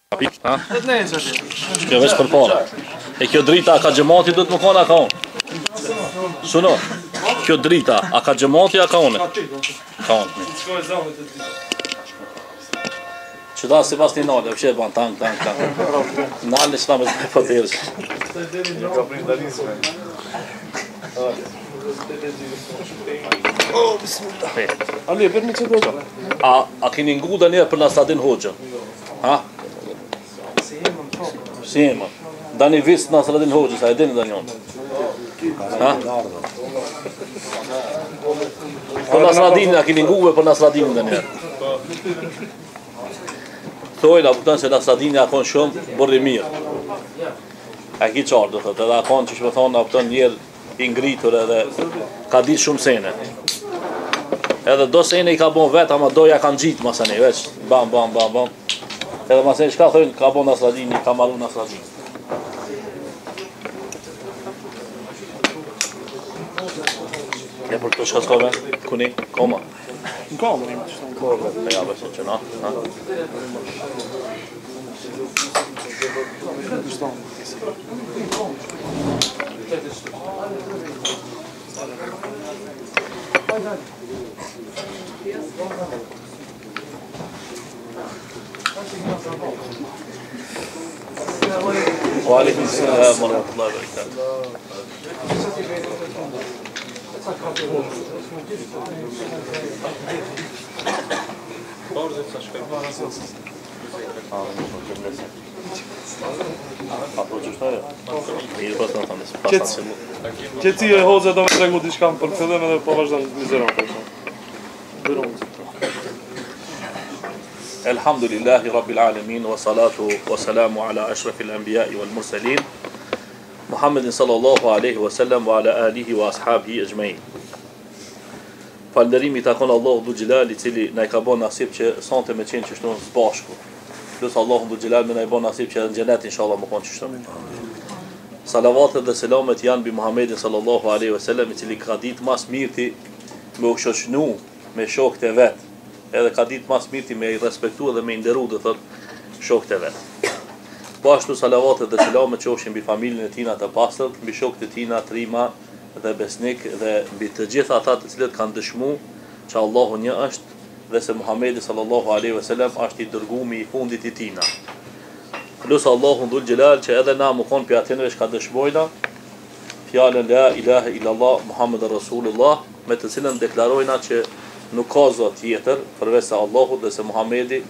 Ha? Kjo veç për para. E kjo drita a ka xhamati do të më kanë ka unë. Suno. Kjo drita a ka xhamati a ka unë. Ka unë. Që da si pas një nalë, e ban tank. Nalë që na me të pëtërës. Ali, për një që do të? A keni ngu dhe njerë për Nasradin Hoxhën? Ha? Si jema. Dani visë Nasradin Hoxhës, a e dini dhe njën? Ha? Për Nasradin, a keni ngu për Nasradin dhe njerë? Thojnë, a pëtën se Nasradin a konë shumë bërri mirë. A ki qarë, do thëtë, edhe a konë që shme thonë, a pëtën njerë i ngritur edhe ka ditë shumë sene. Edhe do sene i ka bon vetë, ama doja kanë gjitë masane, veç, bam. Edhe masane shka thojnë, ka bon Nasradini, ka malu Nasradini. E për të shka s'kove, kuni, koma? Në kamë, një më të shtonë. E ja, beso që na. Wa alaikum salam wa rahmatullahi wa barakatuh. Qëtësi e hoxha do me tregu diçka për fillim edhe po vazhdo në mizeron për Elhamdulillahi Rabbil Alamin wa salatu wa salamu ala ashrafil anbiya'i wal mursalin Muhammedin sallallahu alaihi wa sallam wa ala alihi wa ashabihi ajma'in. Falënderimi takon Allahu Dhul Xhelal i cili na ka bën nasip që sonte me qenë që shtonë së bashku. Plus Allahu Dhul Xhelal më na i bën nasip që në xhenet inshallah më konë që shtonë. Salavatet dhe selamet janë bi Muhammedin sallallahu alaihi wa sallam i cili ka ditë mas mirti me u shoqënu me shokët e vet. Edhe ka ditë mas mirti me i respektu dhe me i nderu dhe thot shokët e vet. Po ashtu salavatet dhe selamet qofshin mbi familjen e tina të pastërt, mbi shokët e tina trima dhe besnik dhe mbi të gjithë ata të cilët kanë dëshmu që Allahu një është dhe se Muhamedi sallallahu alaihi wasallam është i dërguari i fundit i tina. Plus Allahu Dhul Xhelal që edhe na më kon për atyre që ka dëshmojna fjalën la ilaha illallah Muhammedur Rasulullah me të cilën deklarojna që nuk ka zot tjetër përveç Allahut dhe se Muhamedi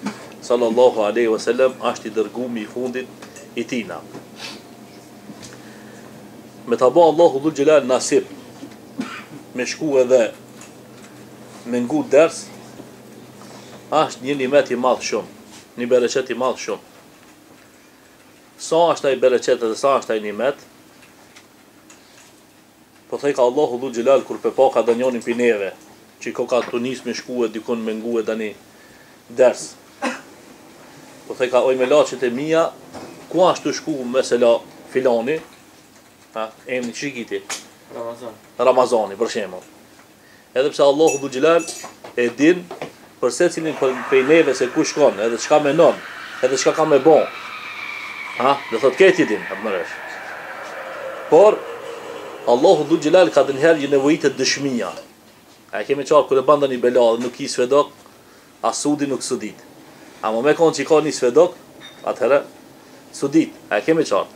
sallallahu alaihi wasallam është i dërguari i fundit i tina. Me të ba Allahu Dhul Xhelal nasib me shku edhe me ngu ders është një nimet i madh shumë, një bereqet i madh shumë. Sa është ai bereqet dhe sa është ai nimet, po thej ka Allahu Dhul Xhelal kur pe pa ka dënjonin pi neve, që ko ka të nis me shku e dikun me ngu e dani ders. Po thej ka oj me laqet e mija, ku ashtu shku mesela filani, emni qikiti Ramazani për shembull. Edhe pse Allahu Dhul Xhelal e din për secilin prej neve se ku shkon, edhe çka menon, edhe çka ka me bon. Dhe thot këti din, atë mëresh. Por Allahu Dhul Xhelal ka dënherë një nevojitë dëshmia. A kemi qarë kur e banda një bela dhe nuk i svedok, a sudi nuk sudit. Ama me konë që i ka një svedok, atëherë sudit. A kemi qarë.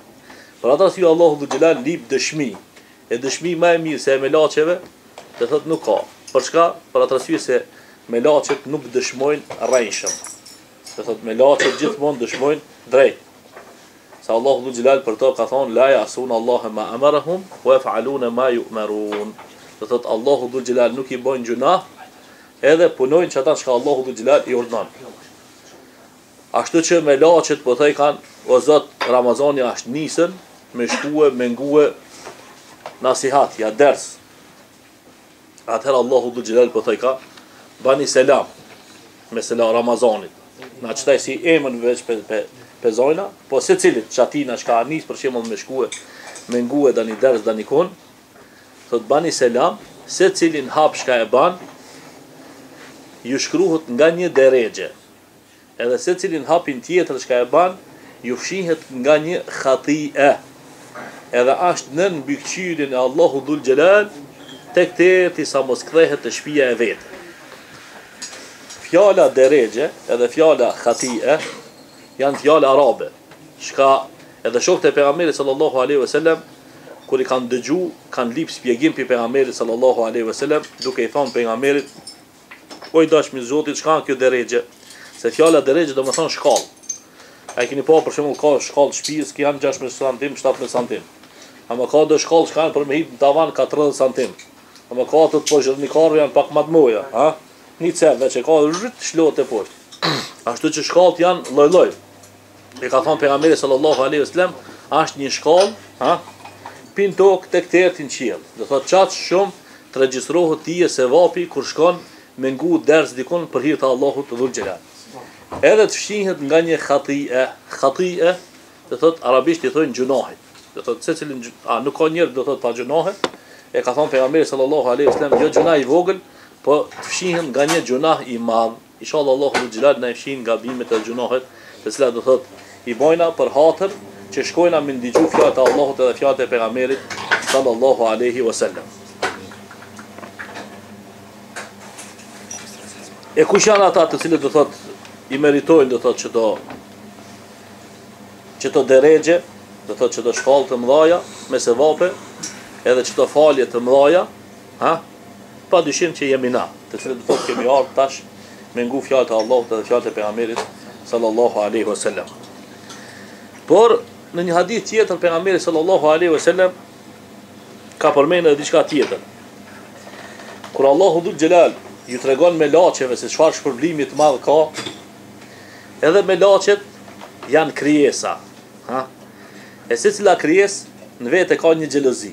Për ata si Allahu Dhul Xhelal lip dëshmi. E dëshmi më e mirë se e melaqeve, dhe thot nuk ka. Për shka? Për ata si se melaqet nuk dëshmojnë rrejshëm. Dhe thot melaqet gjithmonë dëshmojnë drejt. Se Allahu Dhul Xhelal për to ka thonë la ya'sun Allahe ma amarahum wa yaf'aluna ma yu'marun. Dhe thot Allahu Dhul Xhelal nuk i bojnë gjunah, edhe punojnë që ata që Allahu Dhul Xhelal i urdhon. Ashtu që melaqet po thej kanë, o zot, Ramazani është nisën, me shkue, me ngue, nasihat, ja ders. Atëherë Allahu Dhul Xhelal po thej ka, bani selam, me selam Ramazanit. Na qëtaj si emën veç pe zojna, po se cilit që atina shka nis, për shemull me shkue, me ngue, da një ders, da një kun, thot bani selam, se cilin hap shka e ban, ju shkruhet nga një deregje. Edhe se cilin hapin tjetër shka e ban, ju fshihet nga një khati'e, edhe është nën mbikëqyrjen e Allahu Dhul Gjelal, tek të sa mos kthehet të shtëpia e vetë. Fjala deregje edhe fjala khati'e janë fjala arabe, shka edhe shokët e pejgamberit sallallahu alaihi wasallam kur i kanë dëgju, kanë lip shpjegim për pejgamberit sallallahu alaihi wasallam, duke i thonë pejgamberit: "O i dashmi Zotit, çka kjo deregje?" Se fjala deregje do të thonë shkallë. A keni pa për shembull ka shkallë shtëpisë që janë 16 cm, 17 cm. Ama ka do shkallë që kanë për me hip në tavan ka 30 cm. Ama ka ato të poshtë janë pak më të mëdha, ha? Një cevë që ka rrit shlotë e poshtë. Ashtu që shkallët janë lloj-lloj. E ka thonë pejgamberi sallallahu alaihi wasallam, është një shkallë, ha? Pin tokë tek tertin qiell. Do thotë çat shumë të regjistrohet tije se vapi kur shkon me ngu ders dikon për hir të Allahut Dhul Gjelal. Edhe të fshihet nga një khati'e. Khati'e do thotë arabisht i thonë gjunahi. Do thotë secilin nuk ka njerë do thotë pa gjunahe. E ka thonë pejgamberi sallallahu alaihi wasallam, jo gjuna i vogël, po të fshihen nga një gjunah i madh. Inshallah Allahu Dhul Gjelal na fshin gabimet e gjunahet, të cilat do thotë i bojna për hatër që shkojna me ndigju fjalët e Allahut edhe fjalët e pejgamberit sallallahu alaihi wasallam. E kush janë ata të cilët do thotë i meritojnë do thotë çdo deregje, do thotë çdo shkallë të mëdha me sevape, edhe çdo falje të mëdha, ha? Padyshim që jemi na, të cilët do thotë kemi ardhur tash me ngu fjalët e Allahut edhe fjalët e pejgamberit sallallahu alaihi wasallam. Por në një hadith tjetër pejgamberi sallallahu alaihi wasallam ka përmendur diçka tjetër. Kur Allahu Dhul Gjelal ju tregon me laçeve se çfarë shpërblimi të madh ka, edhe me laçet janë krijesa, ha? E secila krijesë në vetë ka një xhelozi.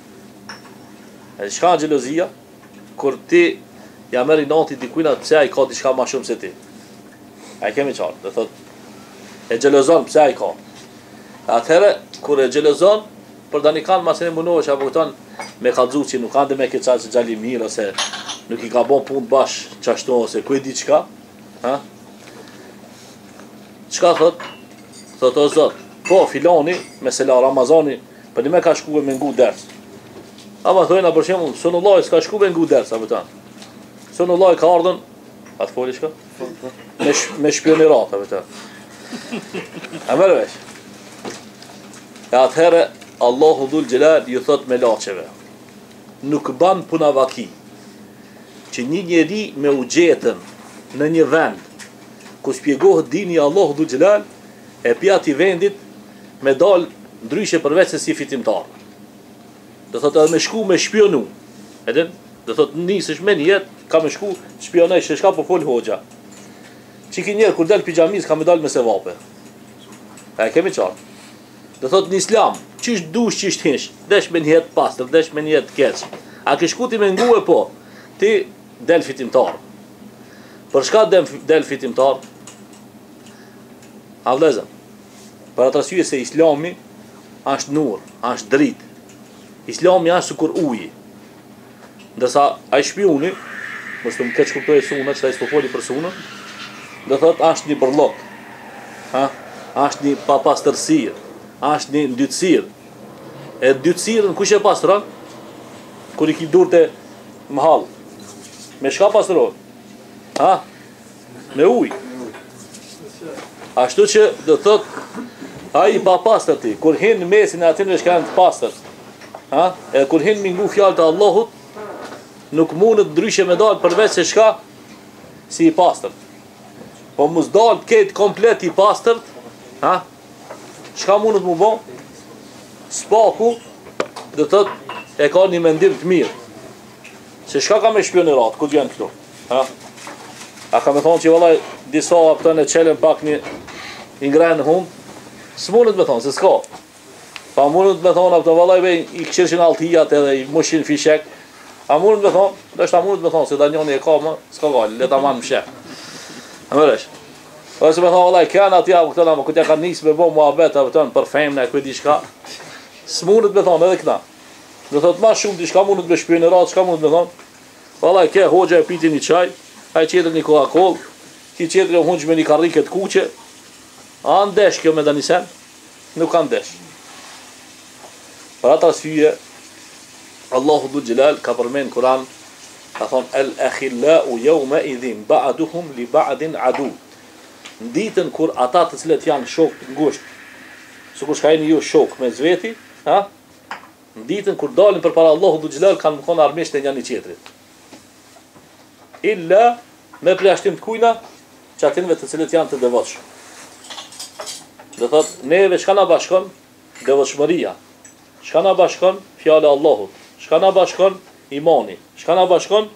E çka është xhelozia? Kur ti ja merr noti dikujt pse ai ka diçka më shumë se ti. Ai kemi qartë, do thotë e xhelozon pse ai ka. Atëherë kur e xhelozon, për tani kanë masën e munohesh apo këton me kallzu që nuk kanë dhe me këtë çast xhali mirë ose nuk i ka bon punë bash çashtu ose ku e di çka, ha? Çka thot? Thot o Zot, po filoni me sela Ramazani, për një me ka shkuar me ngu ders. Ama thojna për shembull, Sunullaj s'ka shkuar me ngu ders apo tan. Sunullaj ka ardhur atë foli çka? Me shpionirat apo tan. A merr vesh. E atëherë Allahu Dhul Gjelal ju thot me laçeve, nuk ban puna vaki që një njeri me u gjetën në një vend ku shpjegohet dini Allahu Dhul Gjelal e pjati vendit me dal ndryshe përveç se si fitimtar. Do thot edhe me shku me shpionu. Edhen? Do thot nisësh me njet, ka me shku shpionoj se çka po fol hoxha. Çiki njerë kur del pijamis ka me dal me sevape. E kemi qartë. Do thot në Islam, çish dush çish hish, desh me njet pastër, desh me njet keq. A ke shkuti me ngue po? Ti del fitimtar. Për çka del fitimtar? A vlezë. Për atë arsye se Islami është nur, është dritë. Islami është sikur uji. Ndërsa ai shpiuni, mos të më keq kuptoj sunën, se ai s'po foli për sunën, do thot është një bërllok. Ha? Është një papastërsi, është një ndytësir. E ndytësirën kush e pastron? Kur i ki durte mahall. Me çka pastron? Ha? Me ujë. Ashtu që do thot ai papastërti, kur hin në mesin e atyre që kanë të pastër. Ha? E kur hin me ngu fjalët e Allahut, nuk mundet ndryshe me dal përveç se çka si i pastër. Po mos dal këtë komplet i pastër, ha? Çka mundet mu bë? Spaku, do thot e ka një mendim të mirë. Se çka ka me shpionirat, ku janë këtu? Ha? A ka me thonë që vallai disa apëtën e qelen pak një ingrenë hum? S'mundet me thonë, se s'ka. Pa mundet me thonë apëtën vallai be i këshirshin altijat edhe i mushin fishek. A mundet me thonë, dështë a mundet me thonë, se da njoni e ka më, s'ka gallë, leta manë më shek. A mëresh? Ose me thonë vallai kënë atja për këtëna, më këtë ja ka njësë me bo mua abet apëtën për femne e këtë i shka. S'mundet me thonë edhe këna. Dhe thot ma shumë di shka mundet me shpionirat, shka mundet me thonë. Vallai ke hoxha e piti një qaj, ai qetër një Coca-Cola, ki qetër e hunç me një karrike të kuqe. A ndesh kjo me danisen? nuk kanë desh. Për atë arsye, Allahu Dhul Jalal ka përmend Kur'an, ka thonë al-akhillau yawma idhin ba'duhum li ba'din adu. Në ditën kur ata të cilët janë shok ngusht, sikur ka jeni ju shok me zveti, ha? Në ditën kur dalin përpara Allahu Dhul Jalal kanë qenë armiqtë e njëri tjetrit. Illa me përjashtim të kujna, që atinve të cilët janë të devotshëm. Dhe thot, neve çka na bashkon? Devotshmëria. Çka na bashkon? Fjala e Allahut. Çka na bashkon? Imani. Çka na bashkon?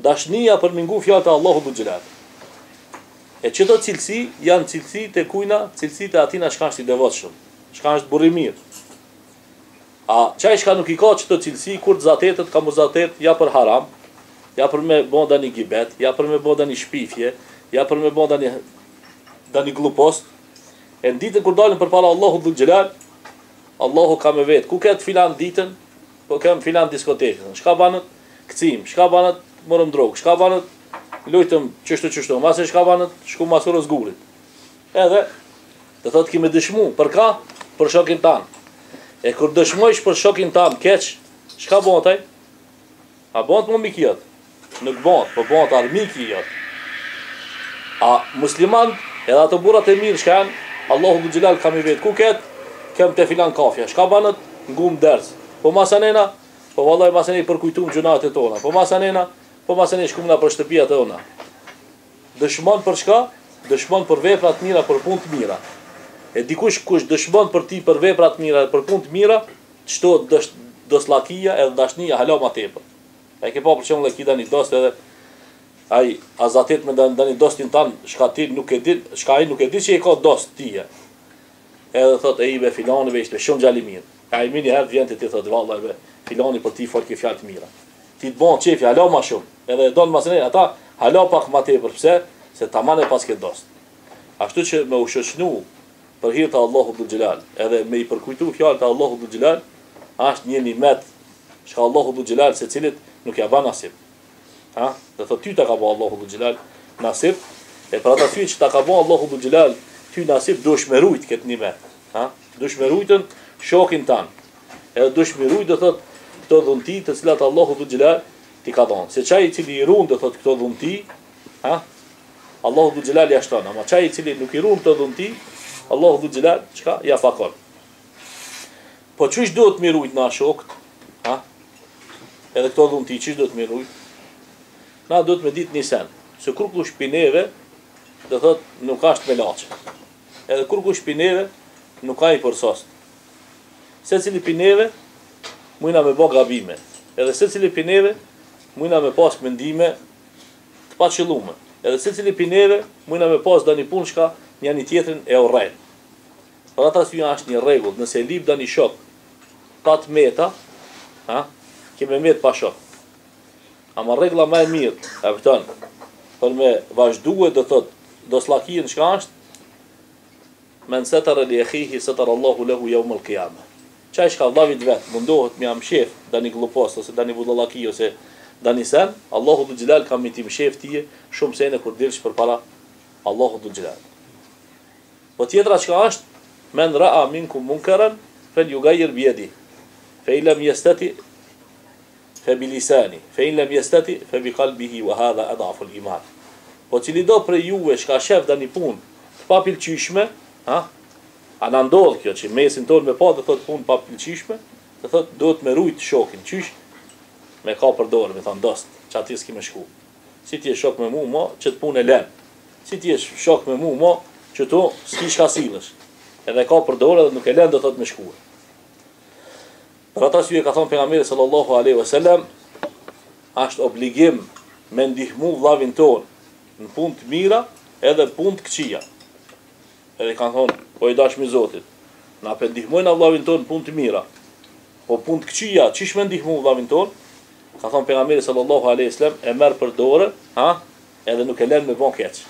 Dashnia për mingu fjalët e Allahut Dhul Jalal. E çdo cilësi janë cilësi të kujna, cilësi të atina çka është i devotshëm, çka është burr i mirë. A çaj çka nuk i ka çdo cilësi kur zatetet ka muzatet ja për haram, ja për me bën dani gibet, ja për me bën dani shpifje, ja për me bën dani glupost. E në ditën kur dalin përpara Allahut Dhul Jalal, Allahu ka me vetë, ku ketë filan ditën, po kem filan diskotekën. Çka banët? Kcim, çka banët? Morëm drogë, çka banët? Lujtëm çështu, mase çka banët? Shku masurës gurit. Edhe do thotë kimë dëshmu, për ka? Për shokin tan. E kur dëshmojsh për shokin tan keq, çka bën taj? A bën më mikjat? Nuk bën, po bën armiki jot. A musliman, edhe ato burrat e mirë çka janë, Allahu Dhul Jalal ka me vetë, ku ketë? Kem të filan kafja, shka banët? Ngum ders. Po masanena? Po vallaj masane i përkujtum gjunat e tona. Po masanena? Po masane shkumna për shtëpia tona. Dëshmon për shka? Dëshmon për veprat mira, për punë të mira. E dikush kush dëshmon për ti për veprat mira, për punë të mira, çto doslakia edhe dashnia hala ma tepër. Ai ke pa për shembull që dani dost edhe ai azatet me dani dostin tan, shka ti nuk e di, shka ai nuk e di që e ka dost tije. Edhe thot e i be filani be ishte shumë gjali mirë. Ai mini herë vjen ti thot vallaj be filani për ti fol ke fjalë të mira. Ti të bën çefi hala ma shumë. Edhe don masën ata hala pak ma tepër, pse? Se tamam e pas ke dost. Ashtu që me u shoqënu për hir të Allahut Dhul Jalal, edhe me i përkujtu fjalët e Allahut Dhul Jalal, është një nimet që Allahu Dhul Jalal secilit nuk ja ban nasib. Ha? Dhe thot ty ta ka bë Allahu Dhul Jalal nasib, e për ata ty që ta ka bë Allahu Dhul Jalal ty nasib dush me rujt këtë nimet. Ha? Dush me rujtën shokin tan. Edhe dush me rujt do thot këto dhunti të cilat Allahu Dhul Jalal ti ka dhënë. Se çaj i cili i ruan do thot këto dhunti, ha? Allahu Dhul Jalal ja shton, ama çaj i cili nuk i ruan këto dhunti, Allahu Dhul Jalal çka ja fakon. Po çish duhet me rujt na shokët, ha? Edhe këto dhunti çish duhet me rujt? Na duhet me ditë një sen, se kur ku shpineve, do thot nuk ashtë me lache. Edhe kur ku shpineve, nuk ka i përsost. Se cili pineve, mujna me bo gabime. Edhe se cili pineve, mujna me pas mendime të pa qëllume. Edhe se cili pineve, mujna me pas dani pun shka një tjetrin e orrejn. Për ata sy është një regull, nëse lip dani shok, 8 meta, ha, keme met pa shok. Ama regla më e mirë, e pëton, për me vazhduhe do thot, do slakien çka është, men setara li akhihi setara Allahu lahu yawm al-qiyamah. Çaj shka vllavit vet mundohet me am shef, dani gllupos ose dani budallaki ose dani sen, Allahu Dhul Jalal ka me tim shef tije shumë sene kur dilsh përpara Allahu Dhul Jalal. Po tjetra çka është, men ra'a minkum munkaran falyughayyir bi yadihi, fa in lam yastati فبلسانه فإن لم يستطع فبقلبه وهذا أضعف الإيمان. Po cili do prej juve shka shef dani punë të papilqishme, ha? A na ndodh kjo që mesin tonë me pa dhe thot punë papilqishme, dhe thot duhet me rujt shokin, qysh me ka për dorë, me thonë dost, që ati s'ki me shku. Si ti e shok me mu mo, që të punë e len. Si ti e shok me mu mo, që to s'ki shka silësh. Edhe ka për dorë dhe nuk e len dhe thot me shku. Për ata sy e ka thonë pejgamberi sallallahu alaihi wasallam, është obligim me ndihmu vllavin ton në punë të mira edhe punë të këqija. Edhe kanë thonë, po i dashmi Zotit, na pe ndihmojnë vllavin ton në punë të mira. Po punë të këqija, çish me ndihmu vllavin ton? Ka thonë pejgamberi sallallahu alaihi wasallam, e merr për dorë, ha? Edhe nuk e lën me von keq.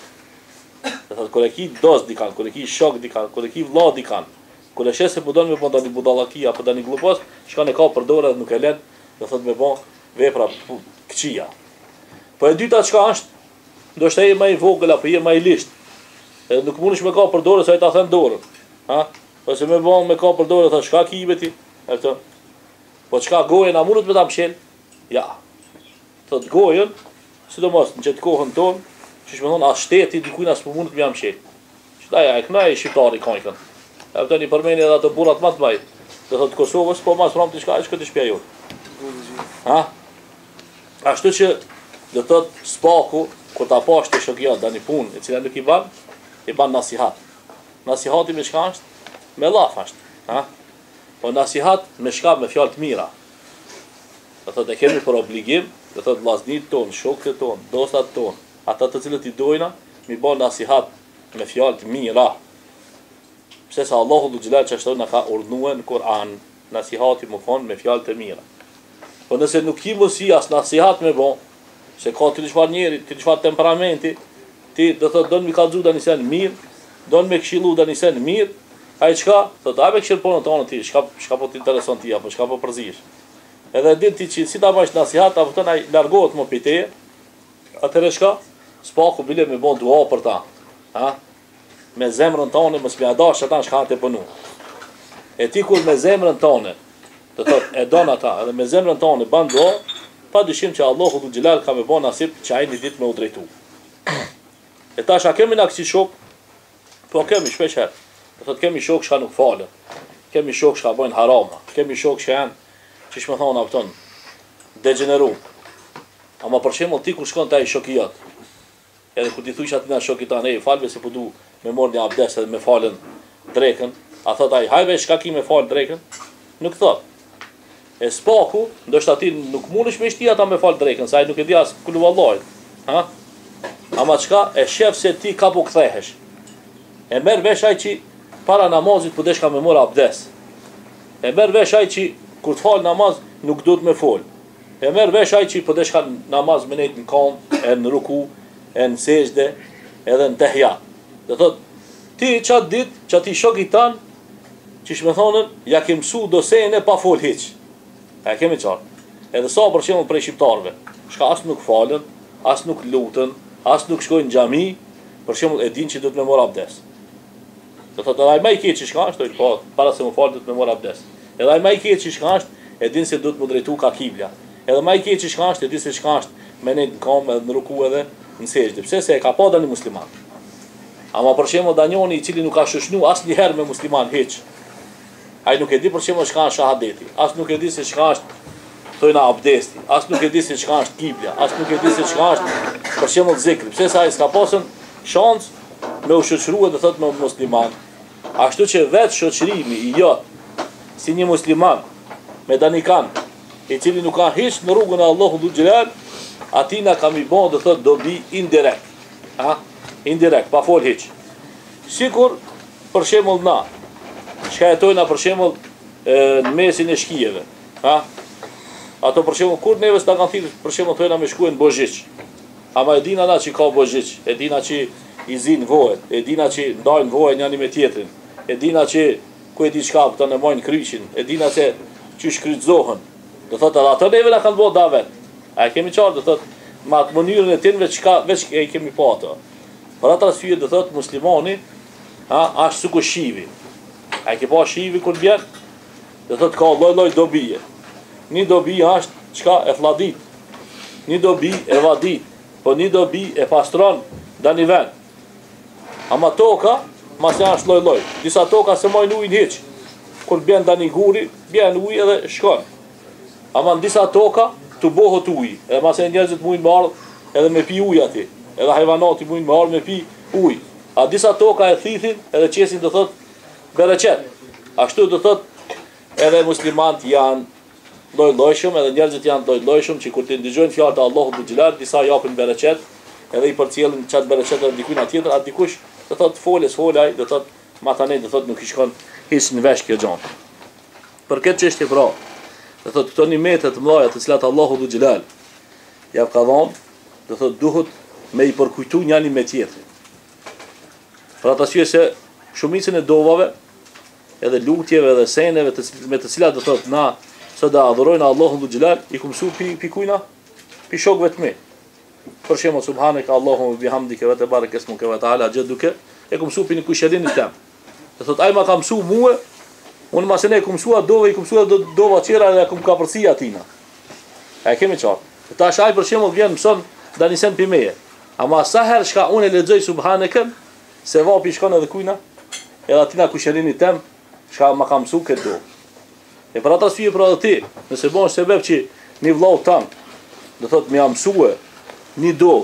Do thotë kur e ki dos dikan, kur e ki shok dikan, kur e ki vlla dikan. Kur e shes se budon me bon dani budallaki apo dani glupos, shkon e ka për dorë dhe nuk e lën, do thot me bon vepra këqija. Po e dyta çka është? Ndoshta je më i vogël apo je më i lisht. Edhe nuk mundesh me ka për dorë se ai ta thën dorën. Ha? ose me bon me ka për dorë, thot çka ki beti, atë. Po çka gojën a mundet me ta mshël? Ja. Thot gojën, sidomos në çet kohën tonë, çish më thon as shteti dikujt as po mundet me mshël. Çtaj ai knaj shqiptari kanë. Ato ni përmendin edhe ato burrat më të mbaj. Do thot Kosovës, po mas pram diçka është këtë shtëpia jote. Ha? Ashtu që do thot spaku kur ta pash të shoqja dani punë, e cila nuk i ban nasihat. Nasihati me çka është? Me llaf është, ha? Po nasihat me shkap me fjalë të mira. Do thotë e kemi për obligim, do thotë vllaznit ton, shokët ton, dostat ton, ata të cilët i dojna, mi bën nasihat me fjalë të mira. Pse sa Allahu Dhul Xhelal çashtu na ka urdhnuar në Kur'an, nasihati më fon me fjalë të mira. Po nëse nuk ki mosi as nasihat me bën, se ka të çfarë njëri, të çfarë temperamenti, ti do thotë don mi kallzu tani sen mirë, don me këshillu tani sen mirë. Ai çka? Thotë a me këshill punën tonë ti, çka po të intereson ti apo çka po përzihesh. Edhe din ti që si ta bash nasihat, apo ton ai largohet më prej teje. Atëherë çka? Spaku bile me bën dua për ta. Ha? Me zemrën tonë mos më dash ata çka të punu. E ti kur me zemrën tonë, do thotë e don ata, edhe me zemrën tonë ban dua, pa dyshim që Allahu Dhul Xhelal ka më bën nasip që ai në ditë më u drejtu. E tash a kemi na kësi shok? Po kemi shpesh herë. Do thotë kemi shok që nuk falën. Kemi shok që bojnë harama. Kemi shok që janë, çish më thon afton, degeneru. Ama për shembull ti kur shkon te ai shokijat. Edhe kur ti thuaj atë na shokit tanë, falve se po du me mor një abdes edhe me falën drekën, a thot ai, hajve çka ki me fal drekën? Nuk thot. E spaku, ndoshta ti nuk mundesh me shtia ata me fal drekën, sa ai nuk e di as kulu vallallahit. Ha? Ama çka e shef se ti ka po kthehesh. E merr vesh ai që para namazit po desh ka me mor abdes. E merr vesh ai që kur të fal namaz nuk duhet me fol. E merr vesh ai që po desh ka namaz me nejt në kam, e në ruku, e në sejdë, edhe në tehja. Do thot ti çat dit, çati shokit tan, çish më thonën, ja ke mësu dosenë pa fol hiç. A kemi qartë. Edhe sa për shembull për shqiptarëve, çka as nuk falën, as nuk lutën, as nuk shkojnë në xhami, për shembull e din që duhet me mor abdes. Do thotë ai më i keq çka është, po para se më fal duhet me mor abdes. Edhe ai më i keq çka është, e din se duhet më drejtu ka kibla. Edhe më i keq çka është, e din se çka është, me në kam edhe në ruku edhe në sejdë. Pse se e ka pa dani musliman. Ama për shembull danjoni i cili nuk ka shoshnu asnjëherë me musliman hiç. Ai nuk e di për shembull çka është shahadeti, as nuk e di se çka është thojna abdesti, as nuk e di se çka është kibla, as nuk e di se çka është për shembull zikri. Pse sa ai s'ka pasën shans me u shoqëruar do thotë me musliman. Ashtu që vetë shoqërimi i jot si një musliman me danikan i cili nuk ka hiç në rrugën e Allahut Dhul Xhelal, ati na kam i bon do thotë dobi indirekt. Ha? Indirekt, pa fol hiç. Sikur për shembull na çka jetojna për shembull në mesin e shkijeve. Ha? Ato për shembull kur neve s'ta kanë thirrë për shembull thojna me shkuën Bozhiç. Ama e dina na që ka Bozhiç, e dina që i zin vojet, e dina që ndajnë vojen njëri me tjetrin, e dina që ku e di çka këto në mojnë kryqin, e dina se çysh kryqëzohen. Do thotë ato neve na kanë bërë davet. A e kemi qartë do thotë me atë mënyrën e tinve çka veç e kemi pa ato. Për atë arsye do thotë muslimani, ha, ashtu sikur shivi. A e ke pa shivi kur vjen? Do thotë ka lloj dobije. Një dobi është çka e flladit. Një dobi e vadit, po një dobi e pastron dani vend. Ama toka, mas janë lloj. Disa toka se mojnë ujnë hiç. Kur bjen dani guri, bjen ujë edhe shkon. Ama në disa toka të bohët ujë. Edhe mas e njerëzit mujnë me ardhë edhe me pi ujë ati. Edhe hajvanati mujnë me ardhë me pi ujë. A disa toka e thithin edhe qesin do thot bereqet. Ashtu do thot edhe muslimant janë lloj-llojshëm, edhe njerëzit janë lloj-llojshëm që kur të ndëgjojnë fjalët e Allahut Dhul Xhelal, disa japin bereqet, edhe i përcjellin çat bereqet edhe dikujt tjetër, atë dikush do thot folaj, do thot matanej do thot nuk i shkon hiç në vesh kjo gjë. Për këtë çështje pra, do thot këto nimete të mëdha të cilat Allahu Dhul Xhelal ja ka dhënë, do thot duhet me i përkujtu njëri me tjetrin. Për atë arsye se shumicën e dovave, edhe lutjeve edhe seneve me të cilat do thot na sot da adhurojnë Allahun Dhul Xhelal, i ku mësu pi kujna? Pi shokëve të mi. Për shembull subhanaka Allahumma bihamdika wa tabarak ismuka wa ta'ala jadduka, e ku mësu pi në kushërinit tëm. Do thot ai ma ka mësu mua, unë masë ne ku mësua dove, i ku mësua dova qera dhe ku më ka përcia atina. E kemi qartë. Tash ai për shembull vjen mëson danisen pi meje. Ama sa herë shka unë e lexoj subhanekën, se vapi shkon edhe kujna, edhe atina kushërini tem, shka ma ka mësu këtë do. E për ata syje për edhe ti, nëse bon sebeb që një vllau tam, do thot më mësue një do,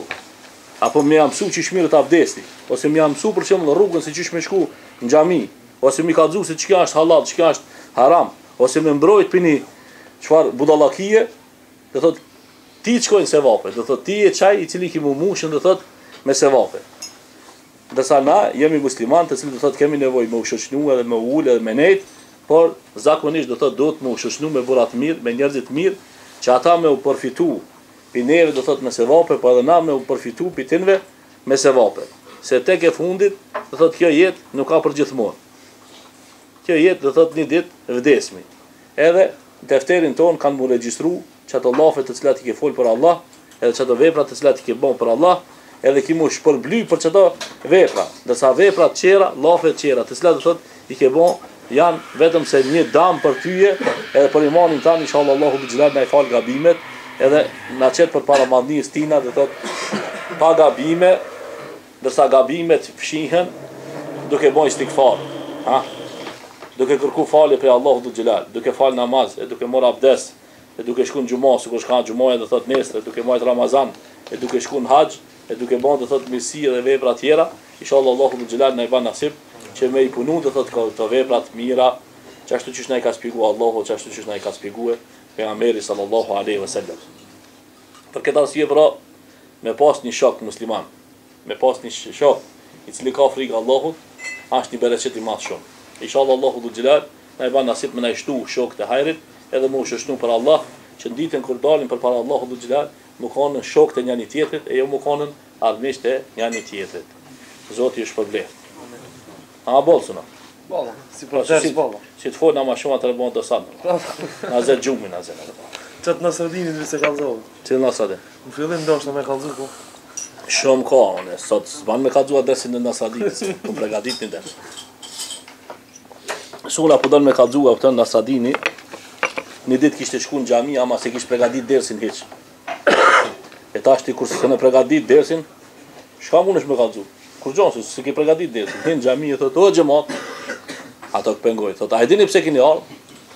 apo më mësu që shmirët abdesti, ose më mësu për shembull rrugën se çish me shku në xhami, ose më ka thënë se çka është halal, çka është haram, ose më mbrojt pini çfarë budallakie, do thot ti shkojnë sevape, do thot ti e çaj i cili ki mu mushën, do thot me sevape. Dërsa na jemi musliman të cilët do thot kemi nevojë me u shoqënu edhe me ul edhe me nejt, por zakonisht do thot duhet me u shoqënu me burra të mirë, me njerëz të mirë, që ata me u përfitu pi neve do thot me sevape, po edhe na me u përfitu pi tinve me sevape. Se tek e fundit do thot kjo jetë nuk ka për gjithmonë. Kjo jetë do thot një ditë vdesmi. Edhe defterin ton kanë mu regjistru çato llafe të cilat i ke fol për Allah, edhe çato vepra të cilat i ke bën për Allah, edhe ki mu shpërbly për çato vepra. Ndërsa vepra të qera, llafe të qera, të cilat do thot i ke bën janë vetëm se një dam për tyje, edhe për imanin tan inshallah Allahu bi xhelal na i fal gabimet, edhe na çet për para madhnisë tina, do thot pa gabime, ndërsa gabimet fshihen duke bën istighfar, ha? Duke kërku falje për Allahu bi xhelal, duke fal namaz, e duke marr abdes, e duke shku në xhumë, sikur shka në xhumë do thot nesër, duke marr Ramazan, e duke shku në haxh, e duke bën do thot mirësi dhe vepra tjera, inshallah Allahu bi xhelal na i bën nasib që me i punu do thot këto vepra të mira, çashtu që na i ka shpjeguar Allahu, çashtu që na i ka shpjeguar pejgamberi sallallahu alaihi wasallam. Për këtë arsye pra, me pas një shok musliman, me pas një shok i cili ka frikë Allahut, është një bereqet i madh shumë. Inshallah Allahu dhul xhelal na i bën nasib me na i shtu shok të hajrit, edhe më u shoqënu për Allah, që në ditën kur dalin përpara Allahu dhul xhelal, më kanë shok të njëri tjetrit e jo më kanë armiqtë e njëri tjetrit. Zoti ju shpërblet. A bolsuna. Bolla, si protest bolla. Si të fol na më shumë atë bën të sa. Na zë xhumin na zë. Çat Nasradinin nëse kallzoi. Ti Nasradin. Në fillim ndoshta me kallzu po. Shumë ka unë, sot s'ban me kallzu adresin në Nasradin, po përgatitin ders. Sola po don me kallzu atë Nasradini. Një ditë kishte shku në xhami, ama se kishte përgatit dersin hiç. E tash ti kur s'e në përgatit dersin, çka mundesh me kallzu? Kur gjonse se ke përgatit dersin, në xhami e thotë o xhamat. Ato pengoj, thotë a e dini pse keni ardhur?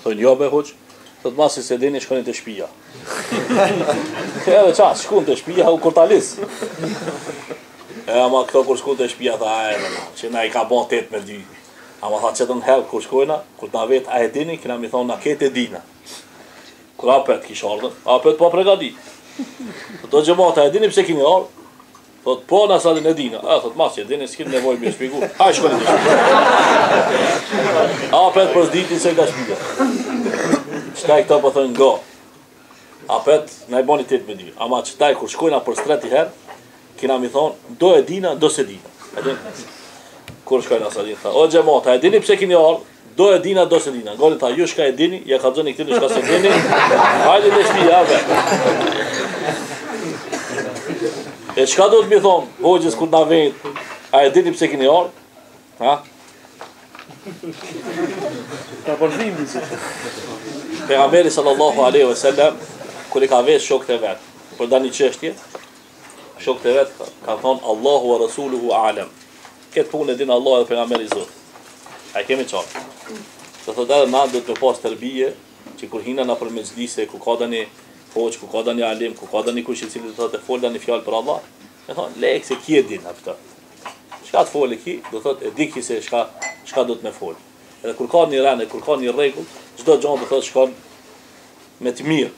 Thonë jo be hoç. Thotë masi se dini shkoni te shtëpia. Edhe çfarë, shkon te shtëpia u kurtalis. Ama këto kur shkon te shtëpia tha që na i ka bën 8-2. Ama tha që të në helë kur shkojna, kur na vet a e dini, kina mi thonë na ketë e dina. Kur apet kish ardhën, apet pa pregadit. Thotë xhamata e dini pse keni ardhur? Thotë po Nasradin e dina. Thotë mas e dini s'kem nevojë me shpjegoj. Haj shkoni ti. Apet për ditën se ka shpjegoj. Çtaj këto po thonë go. Apet na i bani 8-2. Ama çtaj kur shkojna për streti herë, kina mi thonë do e dina, do se dina. E dini? Kur shkoj Nasradin tha, o xhamata, e dini pse keni ardhur? Do e dina, do se dina. Goli tha, ju shka e dini, ja ka xhoni këtë shka se dini. Hajde në shtëpi javë. E çka do të më thon, hoxhës kur na vjen, a e dini pse keni ardhur? Ha? Ta përdhim disi. Pejgamberi sallallahu alaihi wasallam kur i ka vesh shokët e vet, për dani çështje, shokët e vet ka thon Allahu wa rasuluhu a'lam. Këtë punë e din Allah dhe pejgamberi Zot. A kemi qartë. Se thotë edhe na do të pas tërbije, që kur hina na për mezhlise, ku ka dani hoq, ku ka dani alim, ku ka dani kush i cili do të thotë fol dani fjalë për Allah, me thonë lek se ki e din atë. Çka të folë ki, do thotë e di ki se çka do të më fol. Edhe kur ka një rënë, kur ka një rregull, çdo gjë do thotë shkon me të mirë.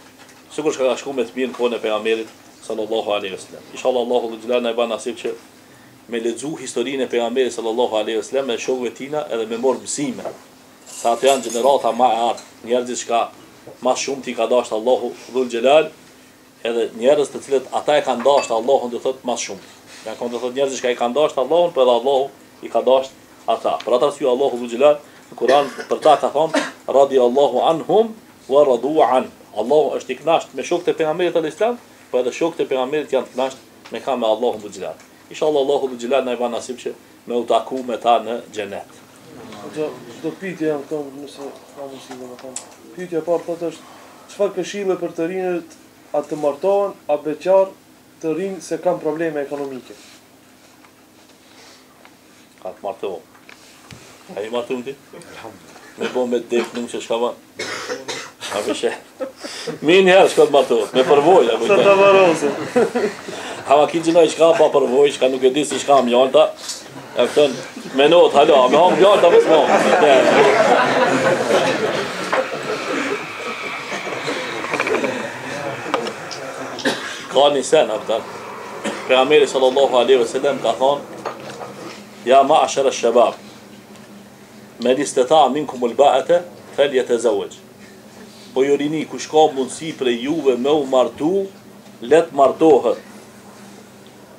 Sikur ka shkuar me të mirë në kohën e pejgamberit sallallahu alaihi wasallam. Inshallah Allahu xhelal na i bën nasib që me lexu historinë e pejgamberit sallallahu alaihi wasallam me shokëve tina edhe me marr mësime. Sa ato janë gjenerata më e art, njerëz që më shumë ti ka dashur Allahu dhul xhelal, edhe njerëz të cilët ata e kanë dashur Allahun do thotë më shumë. Ja kanë do thotë njerëz që i kanë dashur Allahun, por Allahu i ka dashur ata. Për atë arsye Allahu dhul xhelal në Kur'an për ta ka thonë radiyallahu anhum wa radu an. Allahu është i kënaqur me shokët e pejgamberit al-Islam, por edhe shokët e pejgamberit janë të kënaqur me me Allahun dhul xhelal. Inshallah Allahu dhul xhelal na i bën nasib që me u taku me ta në xhenet. Do pyetje jam këtu nëse ka mundësi domethënë. Pyetja e parë thotë është çfarë këshille për të rinjët a të martohen, a beqar të rinj se kanë probleme ekonomike? Ka të martohen. A i martohen ti? Me bo me dek nuk që shka ban. A vëshe. Mi njerë shka të martohen, me përvoj. Sa të varose. Hama ki gjinoj shka pa përvoj, shka nuk e di si shka mjalta. E këtën, me not, hala, me hangë mjalta më s'ma. Ka një sen, këtën. Pejgamberi sallallahu alaihi wasallam ka thonë, ja ma'ashara ash-shabab, men istata minkum al-ba'ata falyatazawwaj. Po ju rini kush ka mundësi për juve me u martu, let martohet.